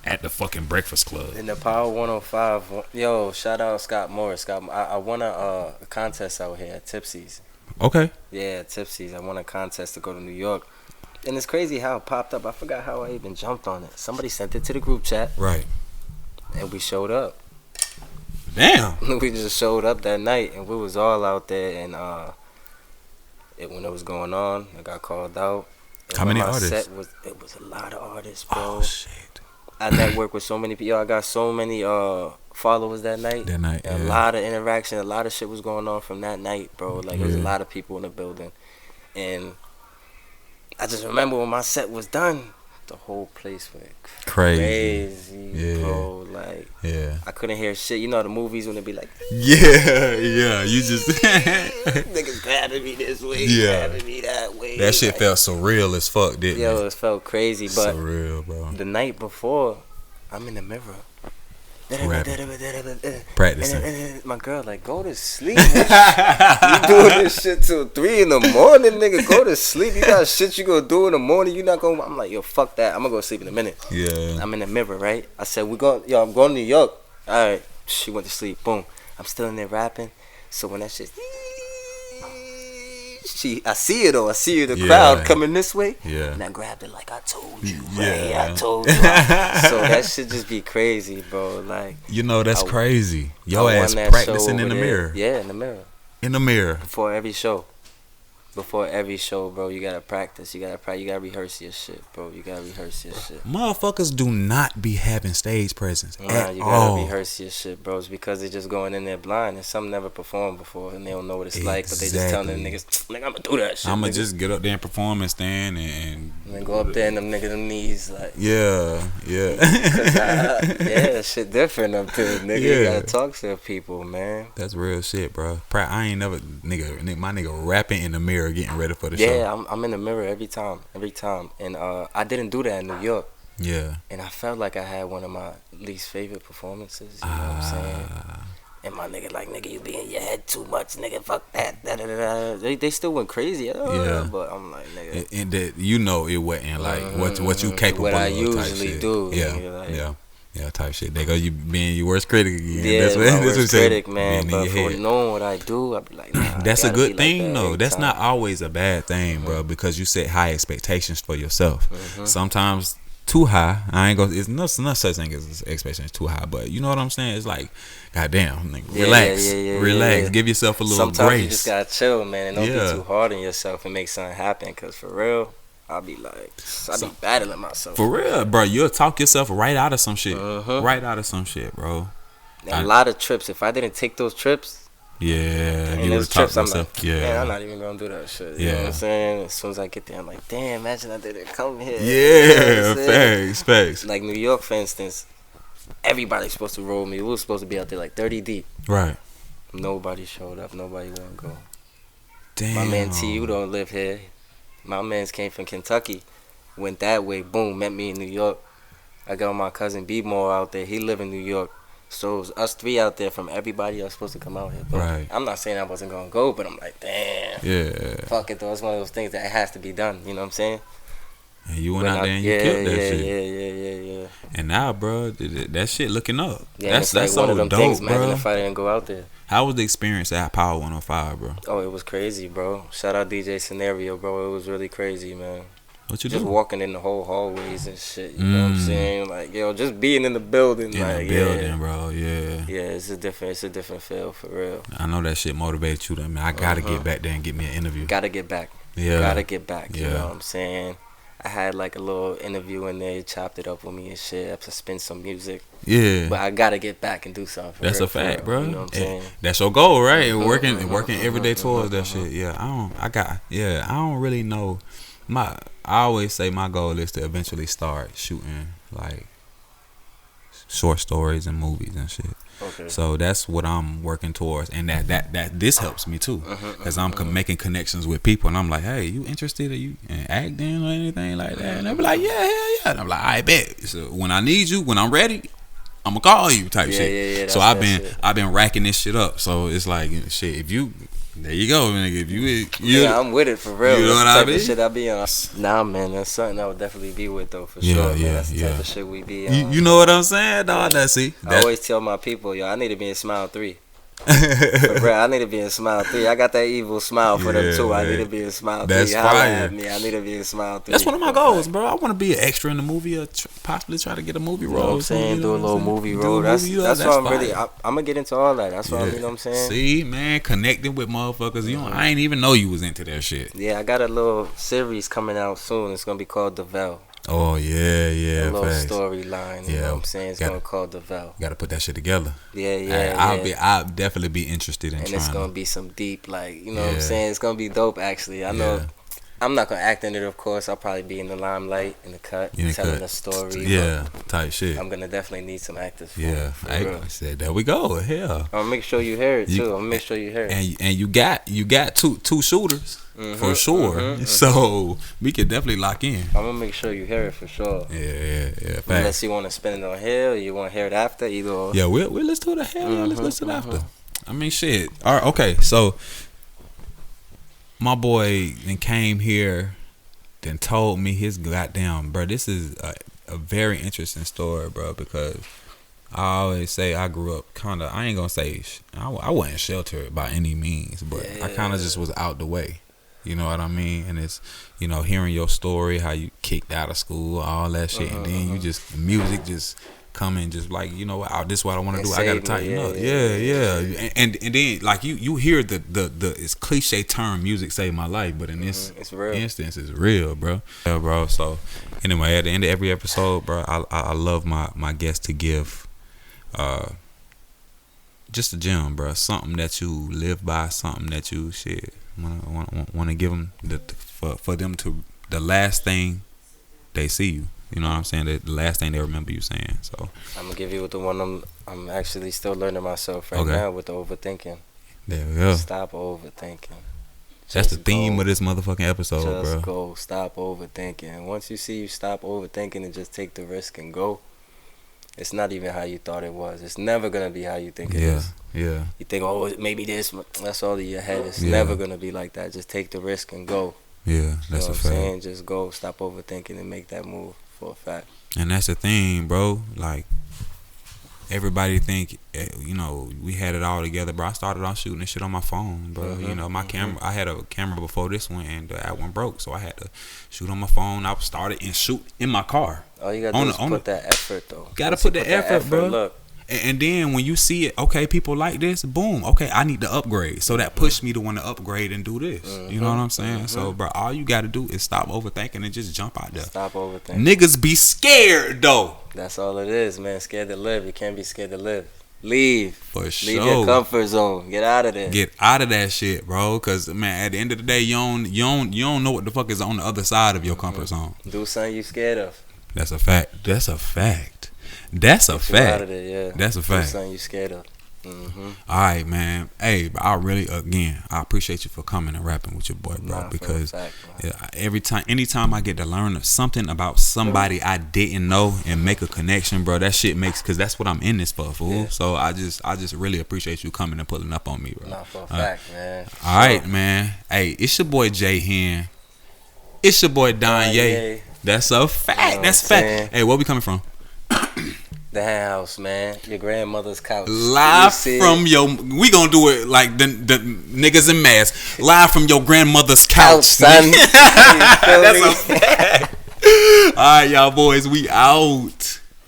at the fucking Breakfast Club. In the Power 105. Yo, shout out Scott Morris. I won a contest out here at Tipsy's. Okay. Yeah, Tipsy's. I won a contest to go to New York. And it's crazy how it popped up. I forgot how I even jumped on it. Somebody sent it to the group chat. Right. And we showed up. Damn. We just showed up that night, and we was all out there. And when it was going on, I got called out. And how many artists? It was a lot of artists, bro. Oh, shit. I networked with so many people. I got so many followers that night. And a lot of interaction. A lot of shit was going on from that night, bro. Like, there was a lot of people in the building. And I just remember when my set was done, the whole place went crazy, bro. Like, I couldn't hear shit. You know the movies when they be like, yeah, you just niggas grabbing me this way, grabbing me that way. That shit felt surreal as fuck, didn't it? Yo, it felt crazy, but surreal, bro. The night before, I'm in the mirror. Practicing. My girl like, go to sleep. You doing this shit till 3 in the morning, nigga. Go to sleep. You got shit you gonna do in the morning. You not gonna. I'm like, yo, fuck that. I'm gonna go to sleep in a minute. Yeah. I'm in the mirror, right? I said, I'm going to New York. All right. She went to sleep. Boom. I'm still in there rapping. So when that shit, I see it though. I see the crowd coming this way. Yeah. And I grabbed it like I told you, Ray. I told you. So that shit just be crazy, bro. Like, you know, that's crazy. Yo ass practicing in the mirror. Yeah, in the mirror. In the mirror. Before every show. Before every show, bro, you gotta practice. You gotta rehearse your shit, bro. You gotta rehearse your shit. Motherfuckers do not be having stage presence at you gotta all. rehearse your shit, bro. It's because they're just going in there blind, and some never performed before, and they don't know what it's like. But they just telling them niggas, nigga, I'ma do that shit. I'ma nigga. just get up there and perform and stand and then go up there and them niggas them knees like. Yeah. Shit different up there, nigga. You gotta talk to people, man. That's real shit, bro. I ain't never my nigga rapping in the mirror getting ready for the show. Yeah, I'm in the mirror every time, and I didn't do that in New York. Yeah. And I felt like I had one of my least favorite performances. You know what I'm saying? And my nigga like, nigga, you be in your head too much, nigga. Fuck that. They still went crazy. But I'm like, nigga. And that you know it wasn't like what you capable of. What I usually do. Yeah, type shit. They go you being your worst critic again. Yeah, that's my what worst critic, man. But for knowing what I do, I be like, nah. That's a good thing, though. That's not always a bad thing, bro, because you set high expectations for yourself. Sometimes too high. I ain't gonna. It's no such thing as expectations too high, but you know what I'm saying. It's like, goddamn, like, relax, relax. Give yourself a little Sometimes grace. You just gotta chill, man, and don't be too hard on yourself and make something happen. Cause for real, I'll be like, I be battling myself. For real, bro. You'll talk yourself right out of some shit. Right out of some shit, bro. And a lot of trips. If I didn't take those trips. Yeah, and you those trips, I'm like, yeah, man, I'm not even gonna do that shit. You know what I'm saying? As soon as I get there, I'm like, damn, imagine I didn't come here. Yeah, you know facts. Like New York, for instance, everybody's supposed to roll me. We were supposed to be out there like 30 deep. Right. Nobody showed up. Nobody wanna go. Damn. My man T.U. don't live here. My mans came from Kentucky. Went that way. Boom, met me in New York. I got my cousin B-More out there. He live in New York. So it was us three out there from everybody else supposed to come out here. But right. I'm not saying I wasn't going to go, but I'm like, damn. Yeah. Fuck it, though. It's one of those things that has to be done. You know what I'm saying? And you went out there and you killed that shit. Yeah. And now, bro, that shit looking up. Yeah, that's like one of them dope, things, bro. Imagine if I didn't go out there. How was the experience at Power 105, bro? Oh, it was crazy, bro. Shout out DJ Scenario, bro. It was really crazy, man. What you just do? Walking in the whole hallways and shit. You know what I'm saying? Like, yo, just being in the building. Bro. Yeah. Yeah, it's a different feel for real. I know that shit motivated you. I gotta get back there and get me an interview. Gotta get back. Yeah. Gotta get back. You know what I'm saying? I had like a little interview in there, chopped it up with me and shit. I have to spin some music. Yeah. But I gotta get back and do something. That's a fact, bro. You know what I'm saying? That's your goal, right? Working every day towards that shit. Yeah. I don't really know. I always say my goal is to eventually start shooting like short stories and movies and shit. Okay. So that's what I'm working towards, and that this helps me too, because I'm making connections with people, and I'm like, hey, you interested in acting or anything like that? And they'll be like, yeah, hell yeah. And I'm like, I bet. So when I need you, when I'm ready, I'm gonna call you type shit. Yeah, so I've been racking this shit up. So it's like, shit, if you. There you go, man. If you I'm with it for real. You know what I mean? Shit I be on. Nah, man, that's something I would definitely be with though, for sure. Man. That's the type of shit we be on. You know what I'm saying, dog? I always tell my people, yo, I need to be in Smile 3. For real, I need to be in Smile 3. I got that evil smile for them too. I need to be in Smile 3. That's Holla fire. at me. I need to be in Smile 3. That's one of my goals, bro. I want to be an extra in the movie, or possibly try to get a movie role. You know what I'm saying? Do a little movie role. That's what I'm really. I'm gonna get into all that. That's what you know what I'm saying. See, man, connecting with motherfuckers. You know, I ain't even know you was into that shit. Yeah, I got a little series coming out soon. It's gonna be called The Vel. Oh yeah, a little storyline. You know what I'm saying? It's gonna call The Vel. Got to put that shit together. Yeah. I'll definitely be interested in and trying. And it's gonna be some deep, like, you know what I'm saying? It's gonna be dope. Actually, I know. I'm not gonna act in it, of course. I'll probably be in the limelight, in the cut, telling a story. Yeah, type shit. I'm gonna definitely need some actors. Yeah, I said there we go. Hell, I'm gonna make sure you hear it too. I'm gonna make sure you heir it. And you got two shooters for sure. So we could definitely lock in. I'm gonna make sure you hear it for sure. Yeah. Unless you want to spend it on here, or you want to hear it after, either or. Yeah, we'll listen to the hell. Let's listen to it after. I mean, shit. All right, okay. So my boy then came here, then told me his goddamn, bro. This is a very interesting story, bro, because I always say I grew up kind of. I ain't gonna say I wasn't sheltered by any means, but I kind of just was out the way. You know what I mean? And it's, you know, hearing your story, how you kicked out of school, all that shit, and then you just music just coming, just like, you know what, this is what I want to do. I gotta tighten up. Yeah. And then like you hear the it's cliche term, music saved my life, but in this instance, it's real, bro. Yeah, bro. So anyway, at the end of every episode, bro, I love my guests to give just a gem, bro. Something that you live by, something that you want to give them for them to the last thing they see you. You know what I'm saying? The last thing they remember you saying. So I'm gonna give you the one I'm actually still learning myself right now with the overthinking. There we go. Stop overthinking. That's the theme of this motherfucking episode, bro. Just go. Stop overthinking. And once you see you stop overthinking and just take the risk and go, it's not even how you thought it was. It's never gonna be how you think it is. Yeah. You think, oh, maybe this. That's all in your head. It's never gonna be like that. Just take the risk and go. Yeah, that's a fact. Saying? Just go. Stop overthinking and make that move. For a fact. And that's the thing, bro. Like, everybody think, you know, we had it all together, bro. I started off shooting this shit on my phone, bro. You know, my camera, I had a camera before this one, and that one broke, so I had to shoot on my phone. I started and shoot in my car. All you gotta do is put that effort, though. Gotta put the effort, bro. Look. And then when you see it, okay, people like this, boom, okay, I need to upgrade. So that pushed me to want to upgrade and do this. You know what I'm saying? So, bro, all you got to do is stop overthinking and just jump out there. Stop overthinking. Niggas be scared, though. That's all it is, man. Scared to live. You can't be scared to live. Leave. For sure. Leave your comfort zone. Get out of there. Get out of that shit, bro. Because, man, at the end of the day, you don't know what the fuck is on the other side of your comfort zone. Do something you scared of. That's a fact. That's a fact. That's a fact. Out of there, yeah. That's a fact. Do something you scared of. All right, man. Hey, I really, again, I appreciate you for coming and rapping with your boy, bro. Because anytime I get to learn something about somebody I didn't know and make a connection, bro, that shit makes, because that's what I'm in this for, fool. Yeah. So I just really appreciate you coming and pulling up on me, bro. Not for a fact, man. All right, man. Hey, it's your boy Jay Hen. It's your boy Don Ye. That's a fact. You know that's a fact. Hey, where we coming from? The Hen House, man. Your grandmother's couch. Live from your... We gonna do it like the niggas in masks. Live from your grandmother's couch, son. That's a fact. All right, y'all boys. We out.